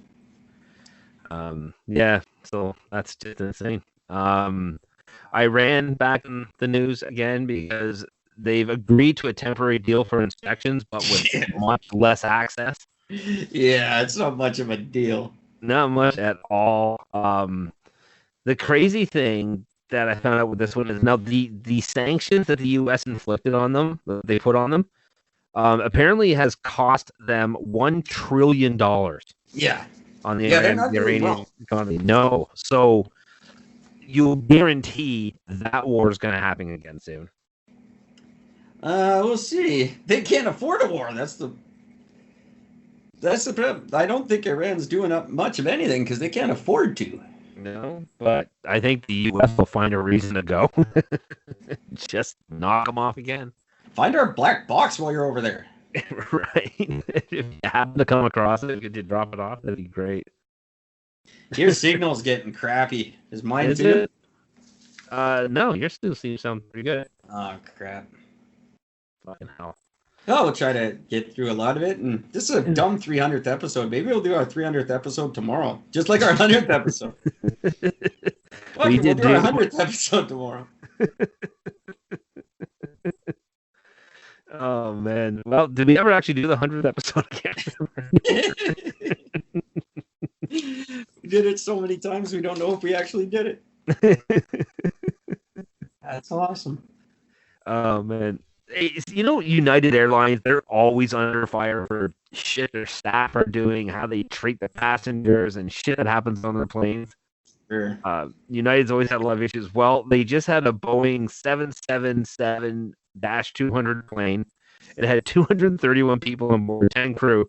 Yeah, so that's just insane. Iran back in the news again because They've agreed to a temporary deal for inspections, but with much less access. Yeah, it's not much of a deal. Not much at all. The crazy thing that I found out with this one is now the sanctions that the U.S. inflicted on them, that they put on them, apparently has cost them $1 trillion. Yeah. On the they're not doing Iranian well. economy. No. So you'll guarantee that war is going to happen again soon. We'll see. They can't afford a war. That's the problem. I don't think Iran's doing up much of anything because they can't afford to. No, but I think the U.S. will find a reason to go. Just knock them off again. Find our black box while you're over there. Right. If you happen to come across it, could you drop it off? That'd be great. Your signal's getting crappy. Is mine Is too? it? No, your still seems sound pretty good. Oh, crap. Fucking hell. Oh, we'll try to get through a lot of it. And this is a dumb 300th episode. Maybe we'll do our 300th episode tomorrow. Just like our 100th episode. We'll do our 100th episode tomorrow. Oh, man. Well, did we ever actually do the 100th episode again? We did it so many times we don't know if we actually did it. That's awesome. Oh, man. Hey, United Airlines, they're always under fire for shit their staff are doing, how they treat the passengers, and shit that happens on their planes. Sure. United's always had a lot of issues. Well, they just had a Boeing 777-200 plane. It had 231 people on board, 10 crew.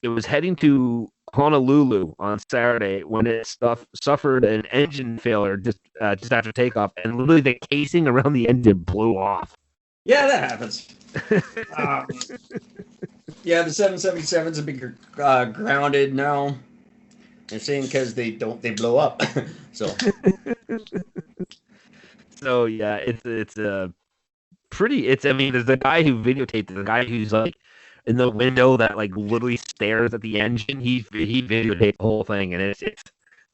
It was heading to Honolulu on Saturday when it suffered an engine failure just after takeoff, and literally the casing around the engine blew off. Yeah, that happens. Yeah, the 777s have been grounded now. They're saying because they blow up. So yeah, it's a pretty. I mean, there's the guy who videotaped it, the guy who's like in the window that like literally stares at the engine. He videotaped the whole thing, and it's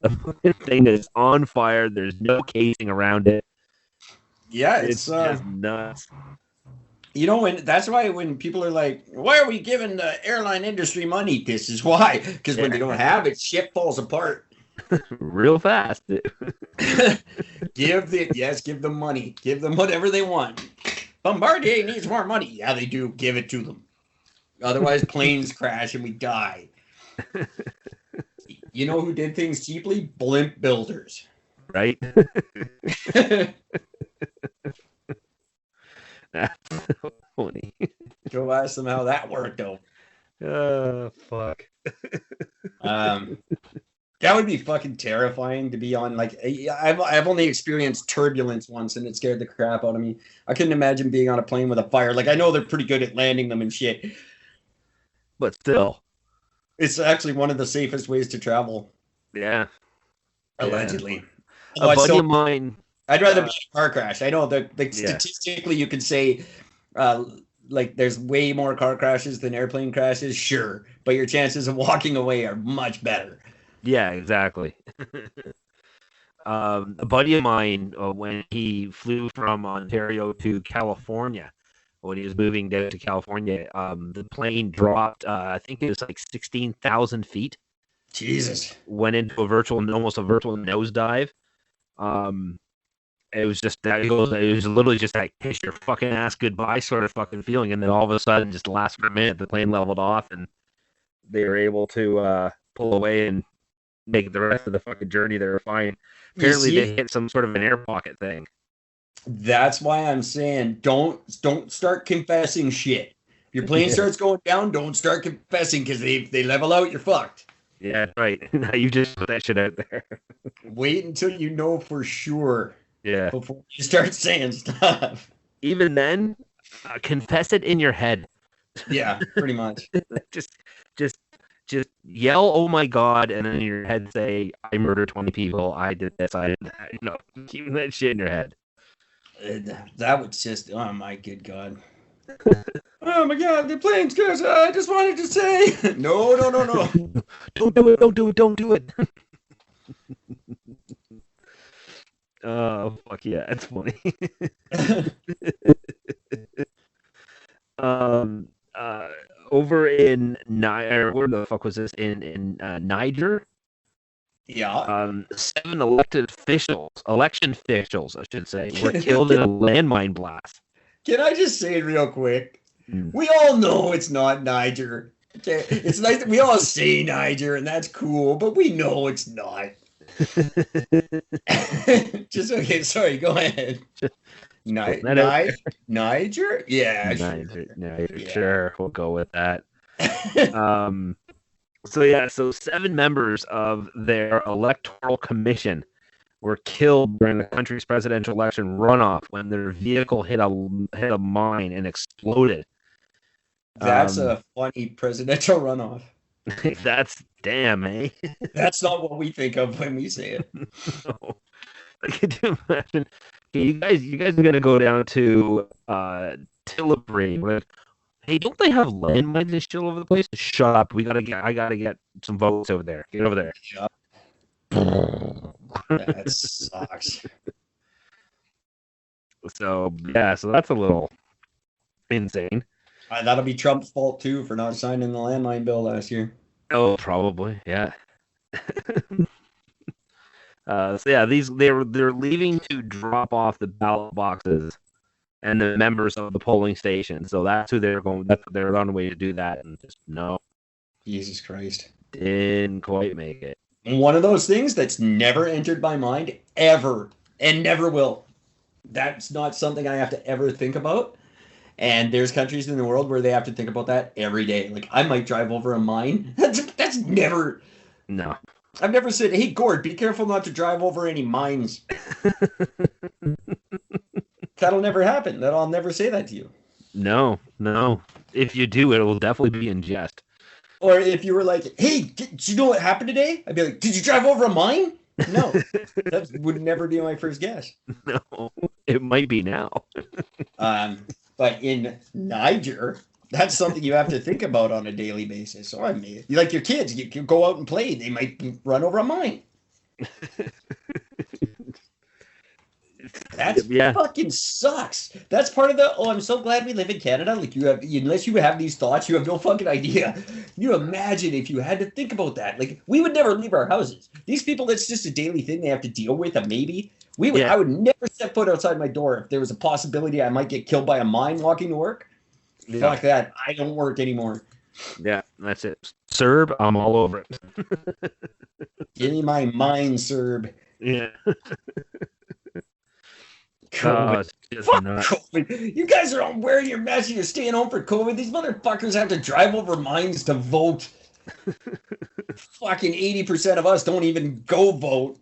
the thing is on fire. There's no casing around it. yeah, It's just nuts. That's why when people are like, why are we giving the airline industry money? This is why. Because when they don't have it, shit falls apart. Real fast. Give them money. Give them whatever they want. Bombardier needs more money. Yeah, they do. Give it to them. Otherwise, planes crash and we die. You know who did things cheaply? Blimp builders. Right? That's funny. Go ask them how that worked, though. Fuck. That would be fucking terrifying to be on. Like, I've only experienced turbulence once, and it scared the crap out of me. I couldn't imagine being on a plane with a fire. Like, I know they're pretty good at landing them and shit, But still. it's actually one of the safest ways to travel. Yeah. Allegedly. A buddy of mine. I'd rather be in a car crash. I know that statistically you could say like there's way more car crashes than airplane crashes, sure, but your chances of walking away are much better. Yeah, exactly. A buddy of mine, when he flew from Ontario to California, when he was moving down to California, the plane dropped, I think it was like 16,000 feet. Jesus. Went into almost a virtual nosedive. It was just that it was literally just like kiss your fucking ass goodbye sort of fucking feeling, and then all of a sudden, just last minute, the plane leveled off, and they were able to pull away and make the rest of the fucking journey. They were fine. Apparently, they hit some sort of an air pocket thing. That's why I'm saying don't start confessing shit. If your plane starts going down, don't start confessing because they level out, you're fucked. Yeah, right. Now you just put that shit out there. Wait until you know for sure. Yeah. Before you start saying stuff. Even then, confess it in your head. Yeah, pretty much. just yell, "Oh my God," and then in your head say, "I murdered 20 people. I did this. I did that." Keep that shit in your head. That was just, oh my good God. Oh my God, the plane's good. I just wanted to say. No. Don't do it. Don't do it. Oh, fuck yeah. That's funny. in Niger. Where the fuck was this? In Niger. Yeah. 7 election officials, I should say, were killed in a landmine blast. Can I just say real quick? Mm. We all know it's not Niger. Okay, it's nice that we all say Niger, and that's cool, but we know it's not. Just okay. Sorry, go ahead. Niger? Yeah, Niger, sure. We'll go with that. So 7 members of their electoral commission were killed during the country's presidential election runoff when their vehicle hit a mine and exploded. That's a funny presidential runoff. That's damn, eh? That's not what we think of when we say it. No. Could you imagine? Okay, you guys are gonna go down to Tila. Hey, don't they have landmines and shit all over the place? Shut up. I gotta get some votes over there. Get over there. Shut up. That sucks. So that's a little insane. That'll be Trump's fault too for not signing the landmine bill last year. Oh, probably, yeah. They're leaving to drop off the ballot boxes and the members of the polling station. So that's who they're going. They're on the way to do that, and just no. Jesus Christ. Didn't quite make it. One of those things that's never entered my mind ever and never will. That's not something I have to ever think about. And there's countries in the world where they have to think about that every day. Like, I might drive over a mine. That's never... No. I've never said, hey, Gord, be careful not to drive over any mines. That'll never happen. I'll never say that to you. No. If you do, it will definitely be in jest. Or if you were like, hey, did you know what happened today? I'd be like, did you drive over a mine? No. That would never be my first guess. No. It might be now. But in Niger, that's something you have to think about on a daily basis. Or like your kids, you can go out and play. They might run over a mine. That fucking sucks. That's part of the, I'm so glad we live in Canada. Like unless you have these thoughts, you have no fucking idea. You imagine if you had to think about that. Like, we would never leave our houses. These people, that's just a daily thing they have to deal with, a maybe. I would never set foot outside my door if there was a possibility I might get killed by a mine walking to work. Yeah. Fuck that. I don't work anymore. Yeah, that's it. Serb, I'm all over it. Give me my mine, Serb. Yeah. COVID. Fuck COVID. You guys are all wearing your masks and you're staying home for COVID. These motherfuckers have to drive over mines to vote. Fucking 80% of us don't even go vote.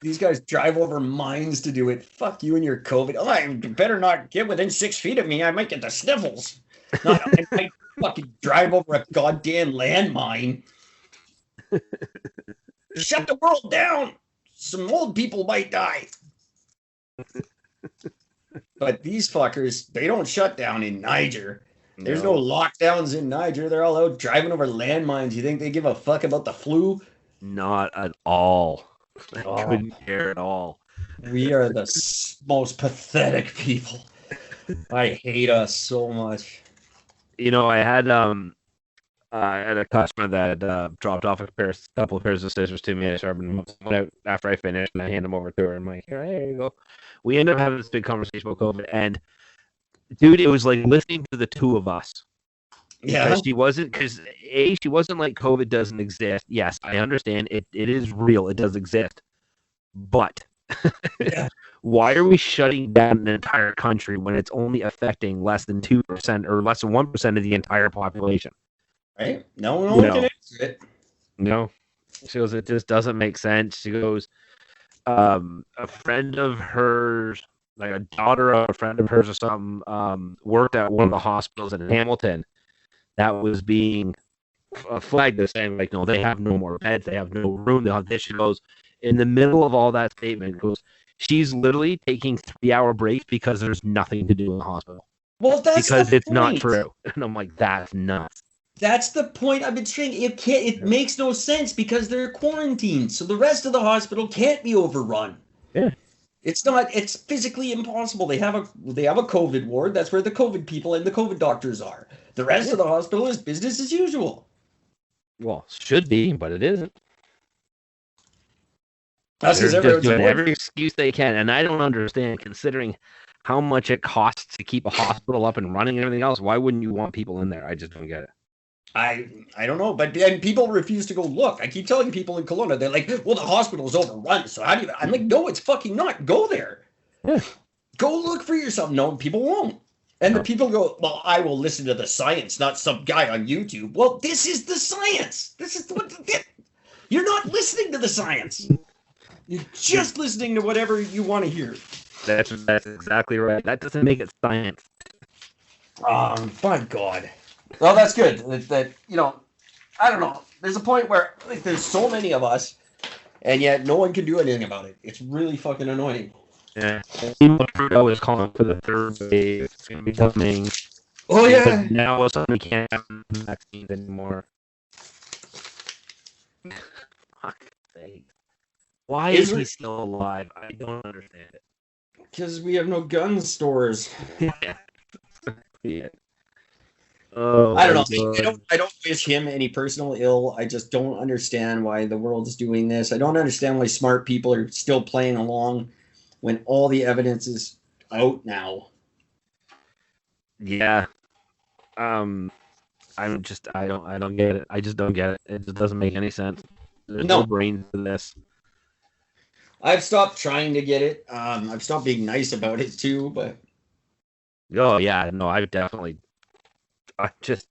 These guys drive over mines to do it. Fuck you and your COVID. Oh, I better not get within 6 feet of me. I might get the sniffles. No, I might fucking drive over a goddamn landmine. Shut the world down. Some old people might die. But these fuckers, they don't shut down in Niger. There's no lockdowns in Niger. They're all out driving over landmines. You think they give a fuck about the flu? Not at all. I couldn't care at all. We are the most pathetic people. I hate us so much. You know, I had a customer that dropped off a couple of pairs of scissors to me. I sharpened them out after I finished, and I hand them over to her. And I'm like, here you go. We end up having this big conversation about COVID, and dude, it was like listening to the two of us. Yeah, she wasn't like COVID doesn't exist. Yes, I understand it is real. It does exist, but why are we shutting down an entire country when it's only affecting less than 2% or less than 1% of the entire population? Right? No one can answer it. No, she goes, it just doesn't make sense. She goes, a friend of hers, like a daughter of a friend of hers or something, worked at one of the hospitals in Hamilton that was being flagged as saying, like, no, they have no more beds, they have no room, they'll have this. She goes, in the middle of all that statement, goes, she's literally taking 3-hour breaks because there's nothing to do in the hospital. Well, that's because the it's point. not true. And I'm like, that's nuts. That's the point I've been saying. It makes no sense because they're quarantined, so the rest of the hospital can't be overrun. Yeah. It's physically impossible. They have a COVID ward. That's where the COVID people and the COVID doctors are. The rest of the hospital is business as usual. Well, should be, but it isn't. That's They're because just everyone's doing avoiding. every excuse they can, and I don't understand, considering how much it costs to keep a hospital up and running and everything else. Why wouldn't you want people in there? I just don't get it. I don't know, but and people refuse to go look. I keep telling people in Kelowna, they're like, well, the hospital is overrun, so how do you... I'm like, no, it's fucking not. Go there. Yeah. Go look for yourself. No, people won't. And the people go, well, I will listen to the science, not some guy on YouTube. Well, this is the science. This is what... You're not listening to the science. You're just listening to whatever you want to hear. That's exactly right. That doesn't make it science. My God. Well, that's good. That you know, I don't know. There's a point where like there's so many of us, and yet no one can do anything about it. It's really fucking annoying. Yeah. Trudeau is calling for the third wave. It's going to be coming. Oh yeah. Now all of a sudden we can't have vaccines anymore. Fuck's sake. Why is he still alive? I don't understand it. Because we have no gun stores. Yeah. Oh, I don't know. I don't wish him any personal ill. I just don't understand why the world is doing this. I don't understand why smart people are still playing along when all the evidence is out now. Yeah. I don't get it. I just don't get it. It just doesn't make any sense. There's no brains to this. I've stopped trying to get it. I've stopped being nice about it too, but oh yeah, no, I just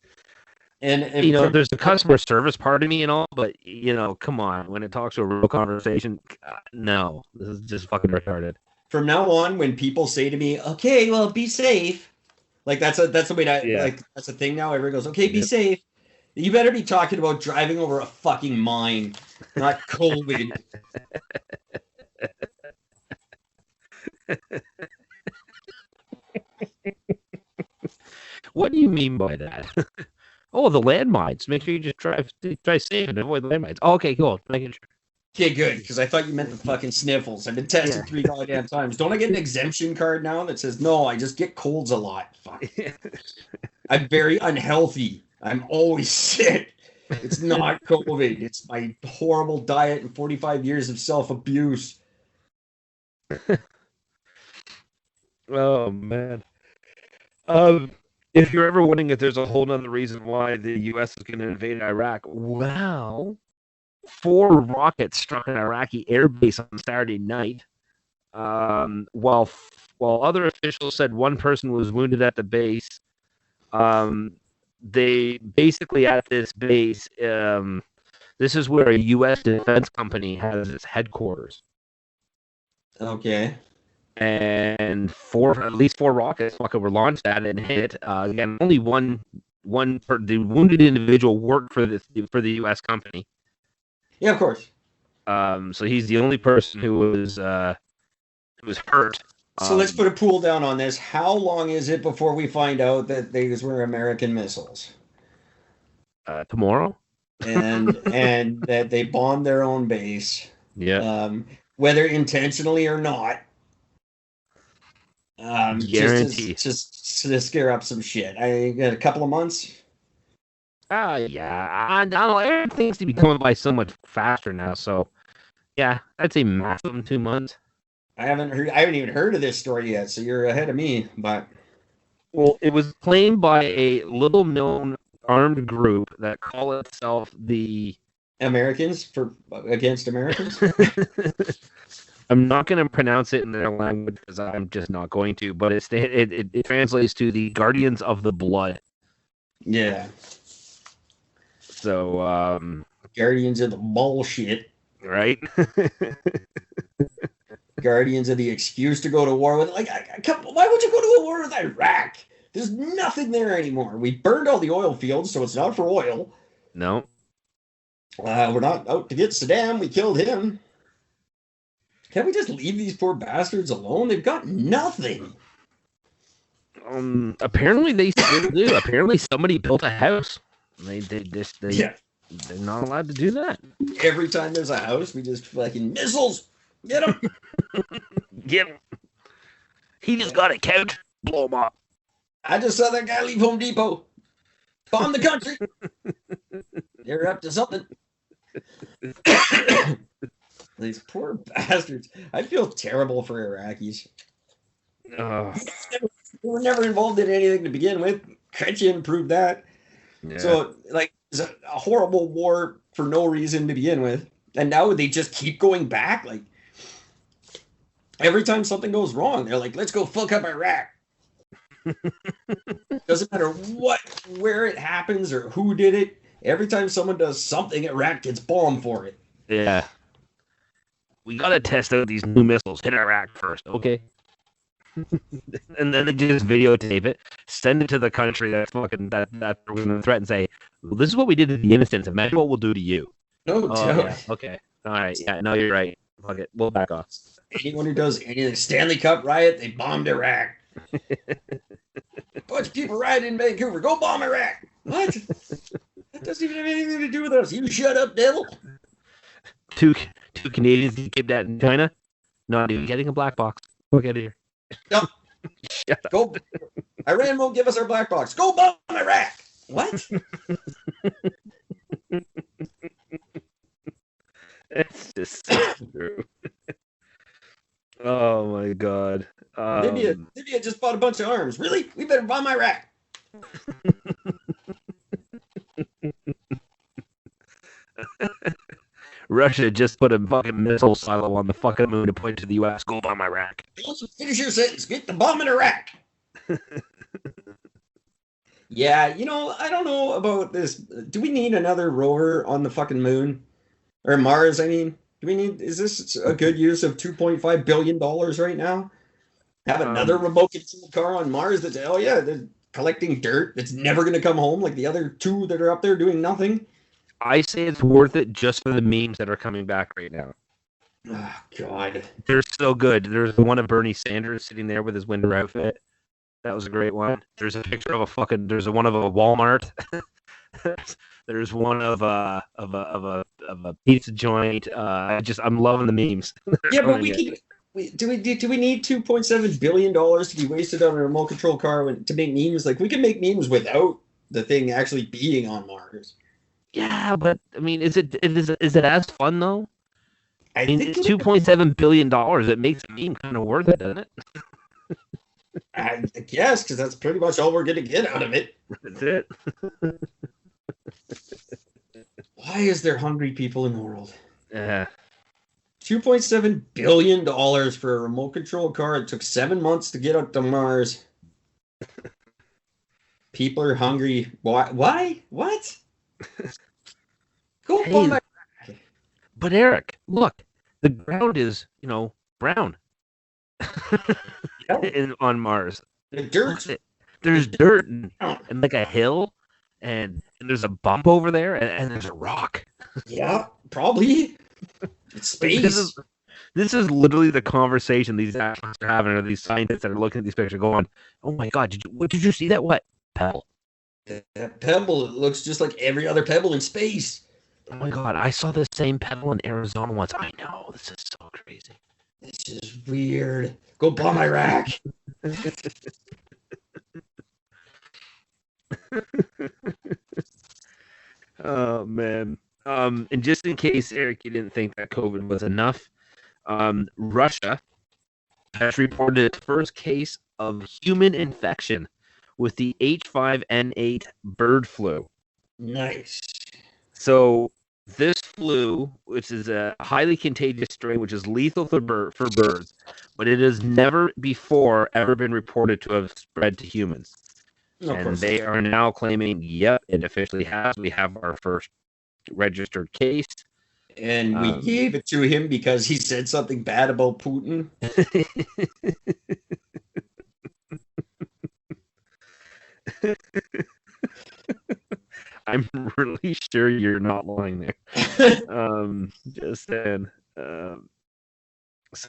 and you know, there's the customer service part of me and all, but you know, come on, when it talks to a real conversation, no, this is just fucking retarded. From now on, when people say to me, "Okay, well, be safe," like that's the way that like that's a thing now. Everyone goes, "Okay, be safe." You better be talking about driving over a fucking mine, not COVID. What do you mean by that? Oh, the landmines. Make sure you just drive safe and avoid landmines. Oh, okay, cool. Making sure. Okay, good, because I thought you meant the fucking sniffles. I've been tested 3 goddamn times. Don't I get an exemption card now that says, no, I just get colds a lot? Fuck. I'm very unhealthy. I'm always sick. It's not COVID. It's my horrible diet and 45 years of self-abuse. Oh, man. If you're ever wondering if there's a whole nother reason why the U.S. is going to invade Iraq, well, 4 rockets struck an Iraqi airbase on Saturday night. While other officials said one person was wounded at the base, they basically at this base, this is where a U.S. defense company has its headquarters. Okay. And at least 4 rockets were launched at it and hit. Again, only one the wounded individual worked for the U.S. company. Yeah, of course. So he's the only person who was hurt. So let's put a pool down on this. How long is it before we find out that these were American missiles? Tomorrow. and that they bombed their own base. Yeah. Whether intentionally or not. Guarantee. Just to scare up some shit. I got a couple of months. Yeah. I don't know. Everything's to be coming by so much faster now. So, yeah, I'd say maximum 2 months. I haven't even heard of this story yet. So you're ahead of me. But well, it was claimed by a little-known armed group that call itself the Americans against Americans. I'm not going to pronounce it in their language because I'm just not going to, but it translates to the Guardians of the Blood. Yeah. So, Guardians of the bullshit. Right? Guardians of the excuse to go to war with. Like, why would you go to a war with Iraq? There's nothing there anymore. We burned all the oil fields, so it's not for oil. No. We're not out to get Saddam. We killed him. Can't we just leave these poor bastards alone? They've got nothing. Apparently they still do. Apparently somebody built a house. They're not allowed to do that. Every time there's a house, we just fucking missiles. Get him. Get him. He just got a couch. Blow him up. I just saw that guy leave Home Depot. Bomb the country. They're up to something. These poor bastards. I feel terrible for Iraqis. Oh, They were never involved in anything to begin with. Chechen proved that. yeah. So, like, it's a horrible war for no reason to begin with. And now they just keep going back. Like, every time something goes wrong, they're like, let's go fuck up Iraq. Doesn't matter where it happens or who did it. Every time someone does something, Iraq gets bombed for it. Yeah. We gotta test out these new missiles. Hit Iraq first, okay? And then they just videotape it, send it to the country that's fucking that we're gonna threaten, and say, well, "This is what we did to the innocents. Imagine what we'll do to you." No doubt. Yeah. Okay. All right. Yeah. No, you're right. Fuck it. We'll back off. Anyone who does anything, Stanley Cup riot, they bombed Iraq. Bunch of people rioting in Vancouver. Go bomb Iraq. What? That doesn't even have anything to do with us. You shut up, devil. Two Canadians keep that in China. Not even getting a black box. Look out of here. No. Shut up. Go. Iran won't give us our black box. Go bomb Iraq. What? It's just so true. Oh my god. Libya just bought a bunch of arms. Really? We better bomb Iraq. Russia just put a fucking missile silo on the fucking moon to point to the U.S. Go bomb Iraq. Finish your sentence. Get the bomb in Iraq. Yeah, I don't know about this. Do we need another rover on the fucking moon? Or Mars, I mean? Is this a good use of $2.5 billion right now? Have another remote control car on Mars that's, they're collecting dirt that's never going to come home like the other two that are up there doing nothing? I say it's worth it just for the memes that are coming back right now. Oh, God. They're so good. There's one of Bernie Sanders sitting there with his winter outfit. That was a great one. There's a picture of there's one of a Walmart. There's one of a pizza joint. I'm loving the memes. Yeah, but do we need $2.7 billion to be wasted on a remote control car to make memes? Like, we can make memes without the thing actually being on Mars. Yeah, but I mean, is it as fun though? I mean, think it's $2.7 billion. It makes a meme kind of worth it, doesn't it? I guess, because that's pretty much all we're going to get out of it. That's it. Why is there hungry people in the world? Yeah. $2.7 billion for a remote control car. It took 7 months to get up to Mars. People are hungry. Why? What? Go bomb Iraq. But Eric, look, the ground is, brown. On Mars. The dirt. There's dirt and like a hill, and there's a bump over there, and there's a rock. Yeah, probably. It's space. This is literally the conversation these astronauts are having, or these scientists that are looking at these pictures going, "Oh my God, did you see that? What pebble? That pebble, it looks just like every other pebble in space. Oh my God, I saw the same pebble in Arizona once. I know, this is so crazy. This is weird. Go bomb Iraq. Oh man. And just in case, Eric, you didn't think that COVID was enough, Russia has reported its first case of human infection with the H5N8 bird flu. Nice. So this flu, which is a highly contagious strain, which is lethal for birds, but it has never before ever been reported to have spread to humans. And they are now claiming, yep, it officially has. We have our first registered case. And we gave it to him because he said something bad about Putin. I'm really sure you're not lying there. Just saying. So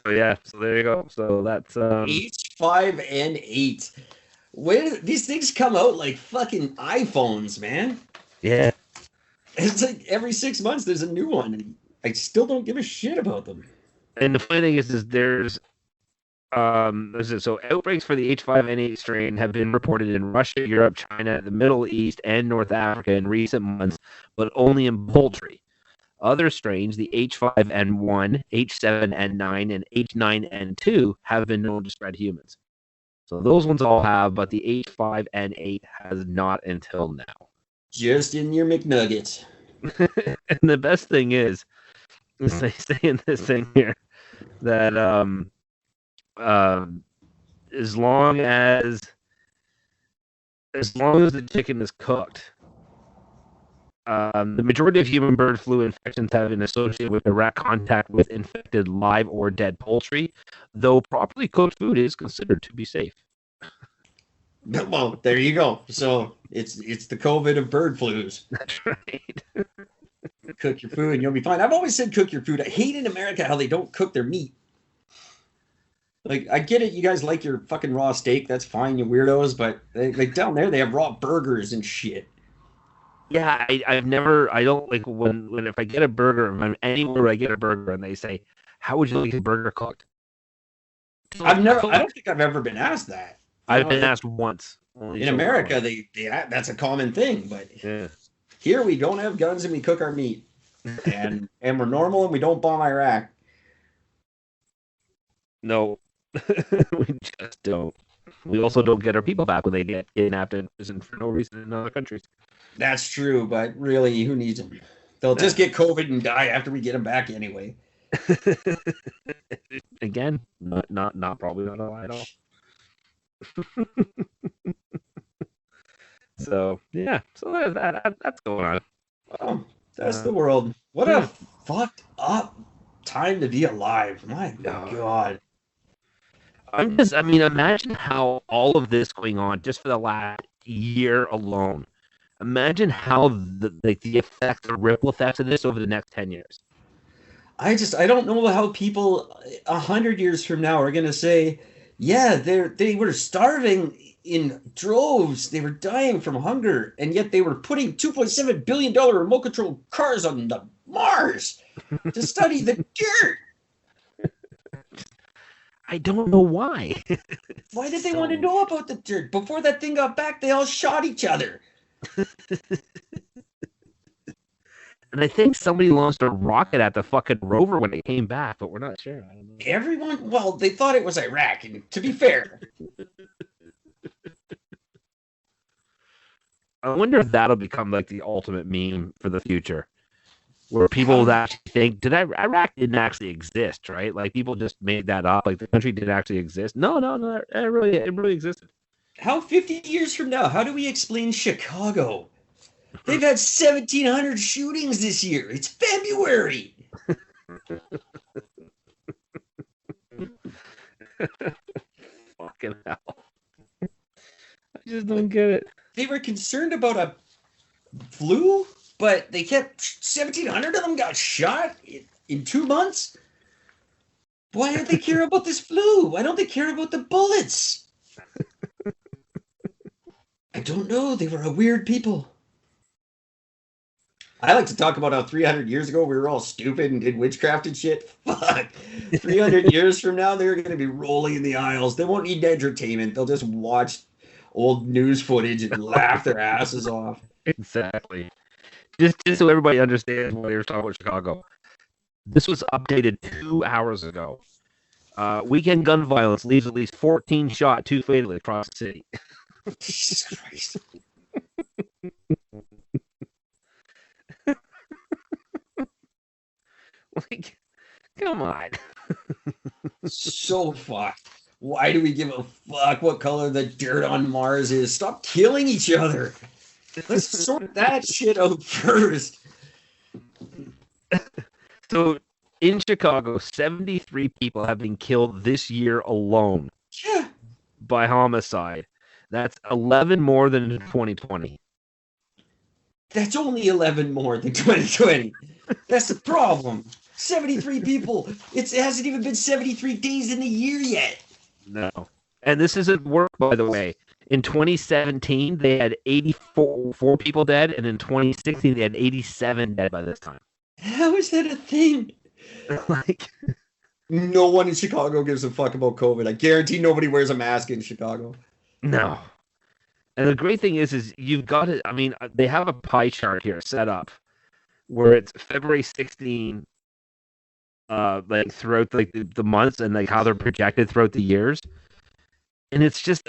there you go. So that's H5N8. When did these things come out like fucking iPhones, man? Yeah. It's like every 6 months there's a new one, and I still don't give a shit about them. And the funny thing is there's So outbreaks for the H5N8 strain have been reported in Russia, Europe, China, the Middle East, and North Africa in recent months, but only in poultry. Other strains, the H5N1, H7N9, and H9N2, have been known to spread humans. So those ones all have, but the H5N8 has not until now. Just in your McNuggets. And the best thing is they say in this thing here that as long as the chicken is cooked, the majority of human bird flu infections have been associated with direct contact with infected live or dead poultry, though properly cooked food is considered to be safe. Well, there you go. So it's the COVID of bird flus. That's right. Cook your food and you'll be fine. I've always said cook your food. I hate in America how they don't cook their meat. Like, I get it, you guys like your fucking raw steak, that's fine, you weirdos, but like down there they have raw burgers and shit. Yeah, I don't like when if I get a burger, if I'm anywhere where I get a burger and they say, how would you like your burger cooked? I don't think I've ever been asked that. I've been asked once. In America, they that's a common thing, but yeah. Here we don't have guns and we cook our meat. And we're normal and we don't bomb Iraq. No. We just don't. We also don't get our people back when they get kidnapped in prison for no reason in other countries. That's true, but really, who needs them? They'll just get COVID and die after we get them back anyway. Again, not probably not a lie at all. So yeah, so that's going on. Well, that's the world. What a fucked up time to be alive. My God. Imagine how all of this going on just for the last year alone. Imagine how the effect, the ripple effects of this over the next 10 years. I don't know how people 100 years from now are going to say, yeah, they were starving in droves. They were dying from hunger, and yet they were putting $2.7 billion remote control cars on the Mars to study the dirt. I don't know why. Why did they want to know about the dirt? Before that thing got back, they all shot each other. And I think somebody launched a rocket at the fucking rover when it came back, but we're not sure. I don't know. Everyone, well, they thought it was Iraq, and to be fair. I wonder if that'll become like the ultimate meme for the future. Where people actually think, Iraq didn't actually exist, right? Like people just made that up. Like the country didn't actually exist. No, it really existed. How 50 years from now, how do we explain Chicago? They've had 1,700 shootings this year. It's February. Fucking hell. I just don't get it. They were concerned about a flu, but they kept 1,700 of them got shot in 2 months. Why did they care about this flu? Why don't they care about the bullets? I don't know. They were a weird people. I like to talk about how 300 years ago we were all stupid and did witchcraft and shit. Fuck. 300 years from now, they're going to be rolling in the aisles. They won't need entertainment. They'll just watch old news footage and laugh their asses off. Exactly. Just so everybody understands what they were talking about Chicago. This was updated 2 hours ago. Weekend gun violence leaves at least 14 shot, 2 fatally across the city. Jesus Christ. Like, come on. So fucked. Why do we give a fuck what color the dirt on Mars is? Stop killing each other. Let's sort that shit out first. So, in Chicago, 73 people have been killed this year alone by homicide. That's 11 more than in 2020. That's only 11 more than 2020. That's the problem. 73 people. It hasn't even been 73 days in the year yet. No. And this isn't work, by the way. In 2017, they had 84 people dead, and in 2016, they had 87 dead by this time. How is that a thing? Like, No one in Chicago gives a fuck about COVID. I guarantee nobody wears a mask in Chicago. No. And the great thing is you've got it. I mean, they have a pie chart here set up where it's February 16, like throughout like the months and like how they're projected throughout the years. And it's just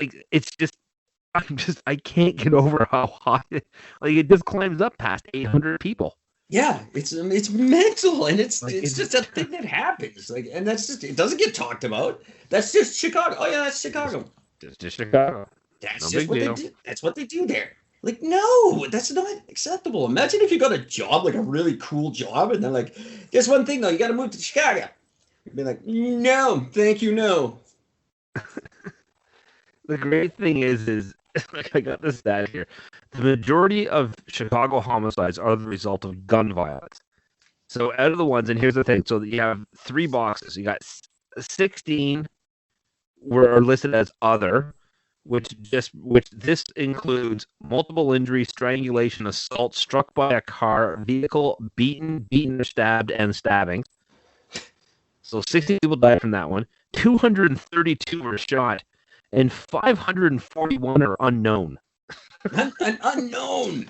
I can't get over how high it just climbs up past 800 people. Yeah, it's mental, and it's Like, it's just a thing that happens. Like, and that's just it doesn't get talked about. That's just Chicago. Oh yeah, that's Chicago. Just Chicago. That's No just big what deal. they do. That's what they do there. Like, no, that's not acceptable. Imagine if you got a job, like a really cool job, and they're like, "Just one thing though, you got to move to Chicago." You'd be like, "No, thank you, no." The great thing is I got this stat here. The majority of Chicago homicides are the result of gun violence. So out of the ones, and here's the thing: so you have 3 boxes. You got 16 are listed as other, which this includes multiple injury, strangulation, assault, struck by a car, vehicle, beaten, or stabbed, and stabbings. So 60 people died from that one. 232 were shot, and 541 are unknown. An unknown.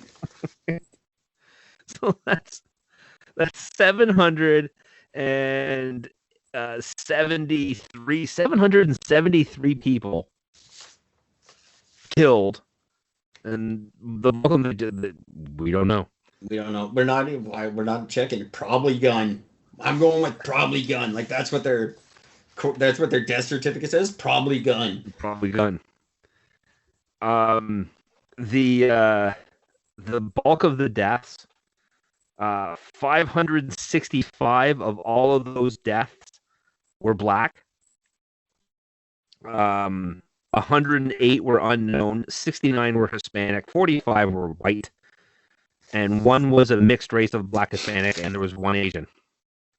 So that's 773 people killed, and the bulk of them we don't know. We don't know. We're not checking. Probably gun. I'm going with probably gun. Like that's what their death certificate says. Probably gun. Probably gun. The bulk of the deaths, 565 of all of those deaths were black. 108 were unknown, 69 were Hispanic, 45 were white, and one was a mixed race of black Hispanic, and there was one Asian.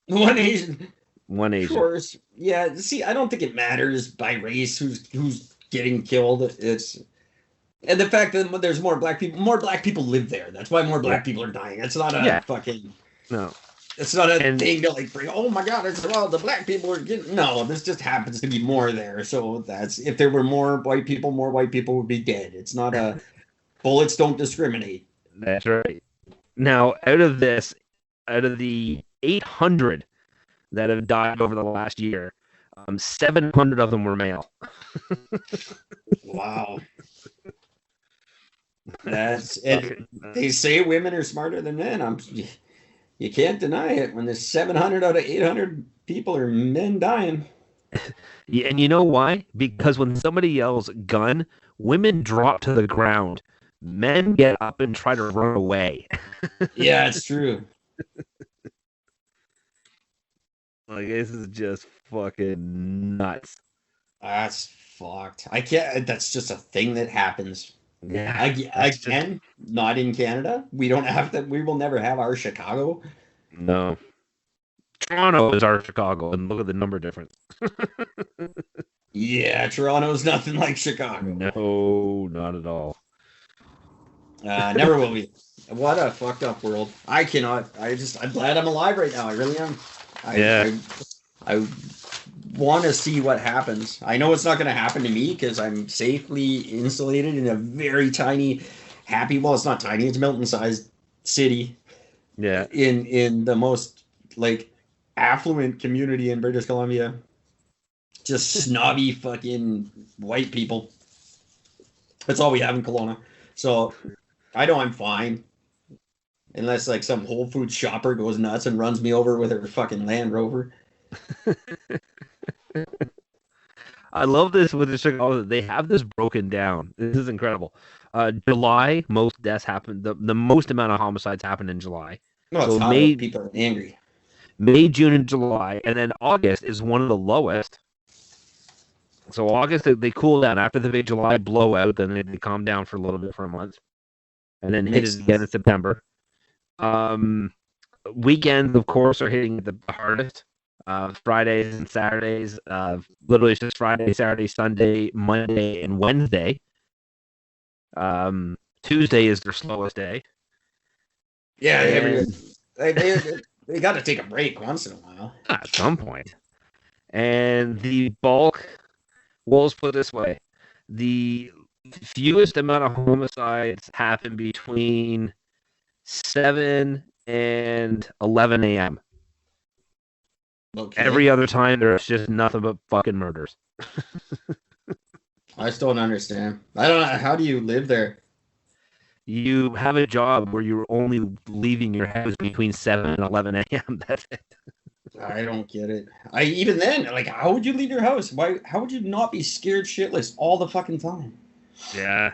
One Asian. One Asian. Of course. Yeah. See, I don't think it matters by race who's getting killed. And the fact that there's more black people live there. That's why more black people are dying. It's not a fucking. No. It's not a thing to like bring. Oh my God! The black people are getting. No, this just happens to be more there. So that's if there were more white people would be dead. It's not a bullets don't discriminate. That's right. Now, out of the 800 that have died over the last year, 700 of them were male. Wow. That's it. They say women are smarter than men. You can't deny it when there's 700 out of 800 people are men dying. Yeah, and you know why? Because when somebody yells gun, women drop to the ground. Men get up and try to run away. Yeah, it's true. Like, this is just fucking nuts. That's fucked. I can't. That's just a thing that happens. Yeah. Again, not in Canada. We don't have that. We will never have our Chicago. No. Toronto is our Chicago, and look at the number difference. Yeah, Toronto's nothing like Chicago. No, not at all. Never will be. What a fucked up world. I'm glad I'm alive right now. I really am. I want to see what happens. I know it's not going to happen to me because I'm safely insulated in a very tiny, it's not tiny, it's Milton-sized city. Yeah. In the most like affluent community in British Columbia. Just snobby fucking white people. That's all we have in Kelowna. So I know I'm fine. Unless like some Whole Foods shopper goes nuts and runs me over with her fucking Land Rover. I love this with the Chicago. They have this broken down. This is incredible. July, most deaths happen. The most amount of homicides happen in July. No, so May, people are angry. May, June, and July, and then August is one of the lowest. So August they cool down after the big July blowout. Then they calm down for a little bit for a month, and then hit it again in September. Weekends, of course, are hitting the hardest. Fridays and Saturdays, literally it's just Friday, Saturday, Sunday, Monday, and Wednesday. Tuesday is their slowest day. Yeah, they got to take a break once in a while. At some point. And the bulk, well, let's put it this way. The fewest amount of homicides happen between 7 and 11 a.m. Okay. Every other time, there's just nothing but fucking murders. I still don't understand. I don't know. How do you live there? You have a job where you're only leaving your house between 7 and 11 a.m. That's it. I don't get it. Even then, like, how would you leave your house? Why? How would you not be scared shitless all the fucking time? Yeah.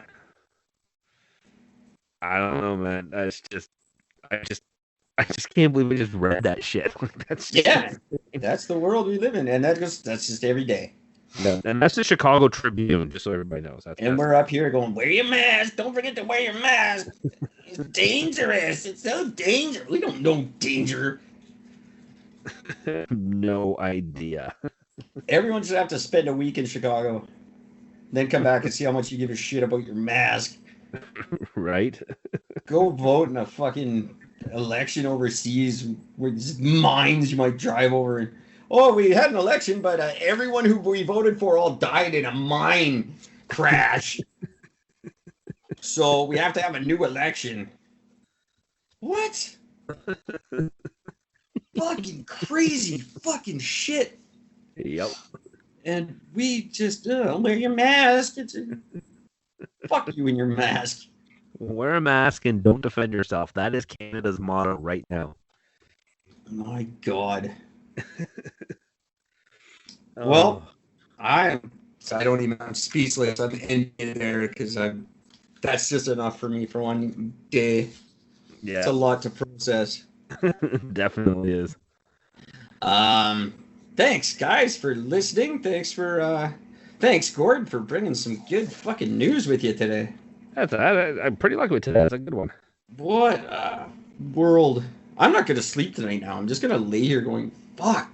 I don't know, man. I just can't believe we just read that shit. That's Yeah, that's the world we live in, and that's just every day. No, and that's the Chicago Tribune, just so everybody knows. And we're up here going, wear your mask. Don't forget to wear your mask. It's dangerous. It's so dangerous. We don't know danger. No idea. Everyone should have to spend a week in Chicago, then come back and see how much you give a shit about your mask. Right? Go vote in a fucking election overseas where there's mines you might drive over and, oh, we had an election, but everyone who we voted for all died in a mine crash. So we have to have a new election. What? Fucking crazy fucking shit. Yep. And we just, wear your mask. Fuck you and your mask. Wear a mask and don't defend yourself. That is Canada's motto right now. My God. Well, I'm speechless. I'm ending there because that's just enough for me for one day. Yeah. It's a lot to process. Definitely is. Thanks guys for listening. Thanks Gord for bringing some good fucking news with you today. I'm pretty lucky with today. That's a good one. What world? I'm not gonna sleep tonight now. I'm just gonna lay here going, fuck.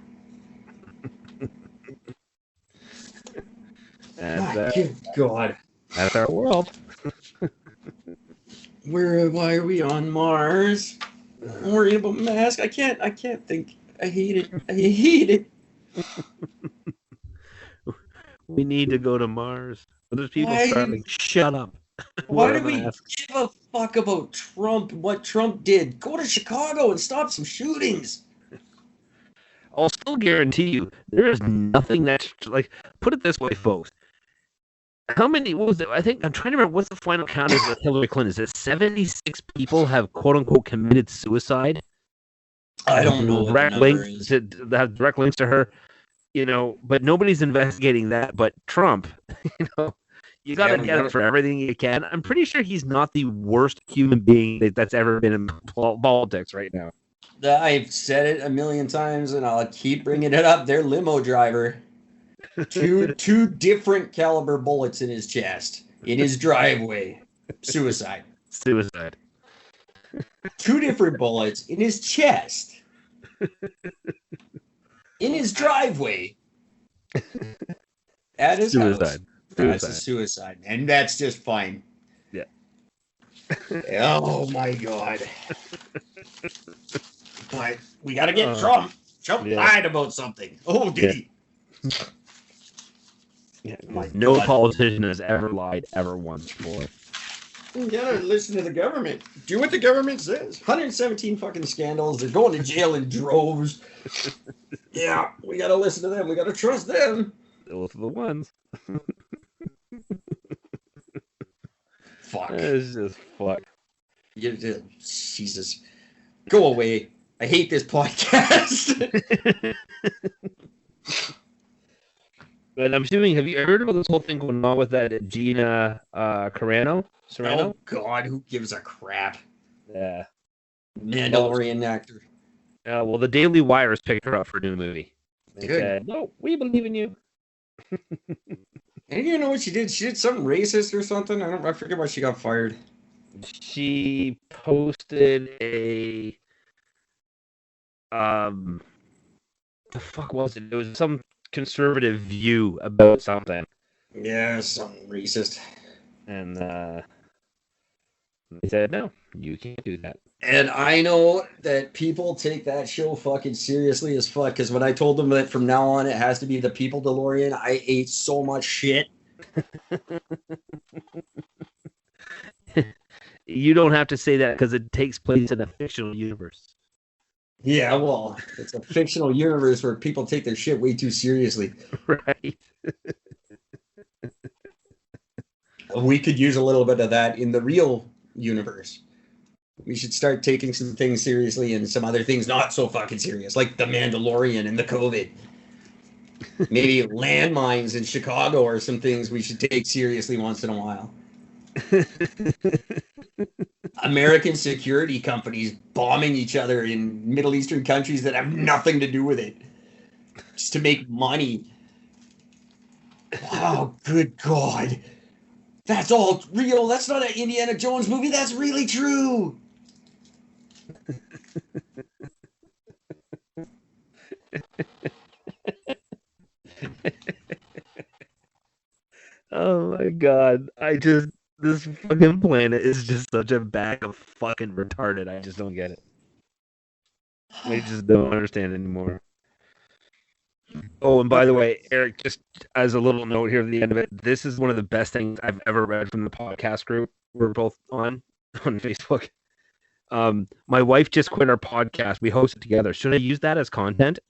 Good God. That's our world. Why are we on Mars? I'm worried about mask. I can't think. I hate it. We need to go to Mars. But there's people starting, shut up. Why do we give a fuck about Trump, what Trump did? Go to Chicago and stop some shootings. I'll still guarantee you, there is nothing that's, like, put it this way, folks. How many, what was it? I think, I'm trying to remember, what's the final count is with Hillary Clinton? Is it 76 people have, quote-unquote, committed suicide? I don't know what the number is. That have direct links to her, but nobody's investigating that but Trump. You got to get him for everything you can. I'm pretty sure he's not the worst human being that's ever been in politics right now. I've said it a million times, and I'll keep bringing it up. Their limo driver, two different caliber bullets in his chest, in his driveway. Suicide. Two different bullets in his chest. In his driveway. At his house. That's a suicide. And that's just fine. Yeah. Oh my God. But we got to get Trump. Trump lied about something. Oh, did he? Yeah. No politician has ever lied ever once before. You gotta listen to the government. Do what the government says. 117 fucking scandals. They're going to jail in droves. Yeah, we gotta listen to them. We gotta trust them. Those are the ones. Fuck. It's just fuck. Jesus. Go away. I hate this podcast. But I'm assuming, have you heard about this whole thing going on with that Gina Carano? Oh, God, who gives a crap? Yeah. Mandalorian actor. Well, the Daily Wire has picked her up for a new movie. They Good. said, no, we believe in you. And you know what she did? She did something racist or something. I forget why she got fired. She posted a the fuck was it? It was some conservative view about something. Yeah, something racist. And They said, no, you can't do that. And I know that people take that show fucking seriously as fuck, because when I told them that from now on it has to be the People DeLorean, I ate so much shit. You don't have to say that because it takes place in a fictional universe. Yeah, well, it's a fictional universe where people take their shit way too seriously. Right. We could use a little bit of that in the real universe. We should start taking some things seriously and some other things not so fucking serious, like the Mandalorian and the COVID. Maybe landmines in Chicago or some things we should take seriously once in a while. American security companies bombing each other in Middle Eastern countries that have nothing to do with it, just to make money. Oh, good God. That's all real. That's not an Indiana Jones movie. That's really true. Oh my God. This fucking planet is just such a bag of fucking retarded. I just don't get it. I just don't understand anymore. Oh, and by the way, Eric, just as a little note here at the end of it, this is one of the best things I've ever read from the podcast group we're both on Facebook. My wife just quit our podcast. We host it together. Should I use that as content?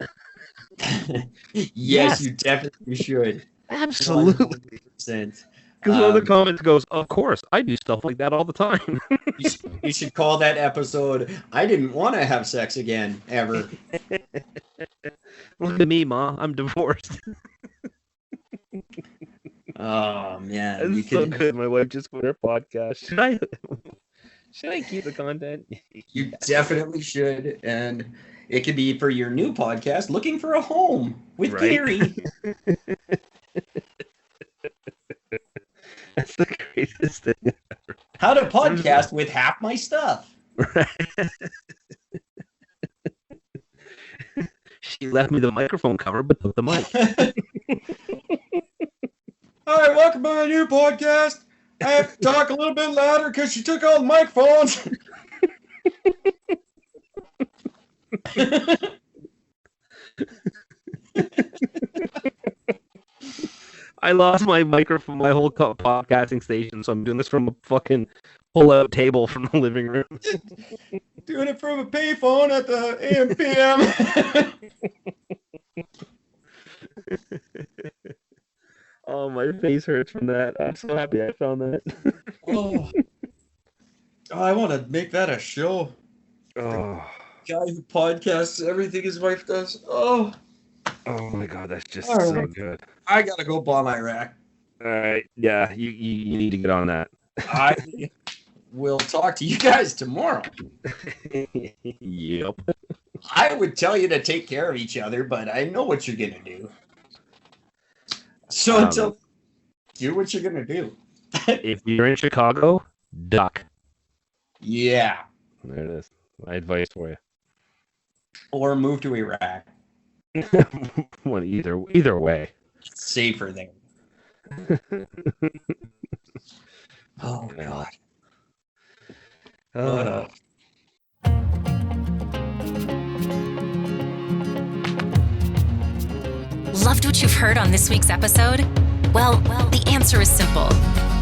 Yes, you definitely should. Absolutely. 100%. Because one of the comments goes, of course, I do stuff like that all the time. You should call that episode, I didn't want to have sex again, ever. Look at me, Ma. I'm divorced. Oh, man. It's so good. My wife just quit her podcast. Should I keep the content? You definitely should. And it could be for your new podcast, Looking for a Home with Gary. That's the greatest thing ever. How to podcast with half my stuff. She left me the microphone cover, but took the mic. All right, welcome to my new podcast. I have to talk a little bit louder because she took all the microphones. I lost my microphone, my whole podcasting station, so I'm doing this from a fucking pull-out table from the living room. Doing it from a payphone at the AM PM. Oh, my face hurts from that. I'm so happy I found that. Oh, I want to make that a show. Oh. The guy who podcasts everything his wife does. Oh my God, that's just right. so good. I gotta go bomb Iraq. All right, yeah, you need to get on that. I will talk to you guys tomorrow. Yep. I would tell you to take care of each other, but I know what you're gonna do. So until do what you're gonna do. If you're in Chicago, duck. Yeah. There it is. My advice for you. Or move to Iraq. Well, either way. It's safer there. Oh God. Loved what you've heard on this week's episode? Well, the answer is simple.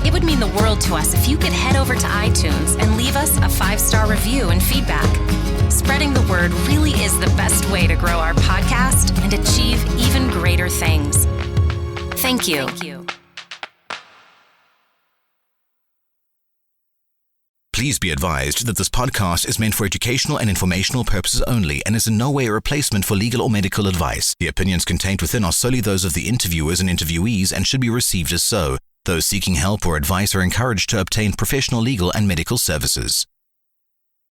It would mean the world to us if you could head over to iTunes and leave us a 5-star review and feedback. Spreading the word really is the best way to grow our podcast and achieve even greater things. Thank you. Please be advised that this podcast is meant for educational and informational purposes only and is in no way a replacement for legal or medical advice. The opinions contained within are solely those of the interviewers and interviewees and should be received as so. Those seeking help or advice are encouraged to obtain professional legal and medical services.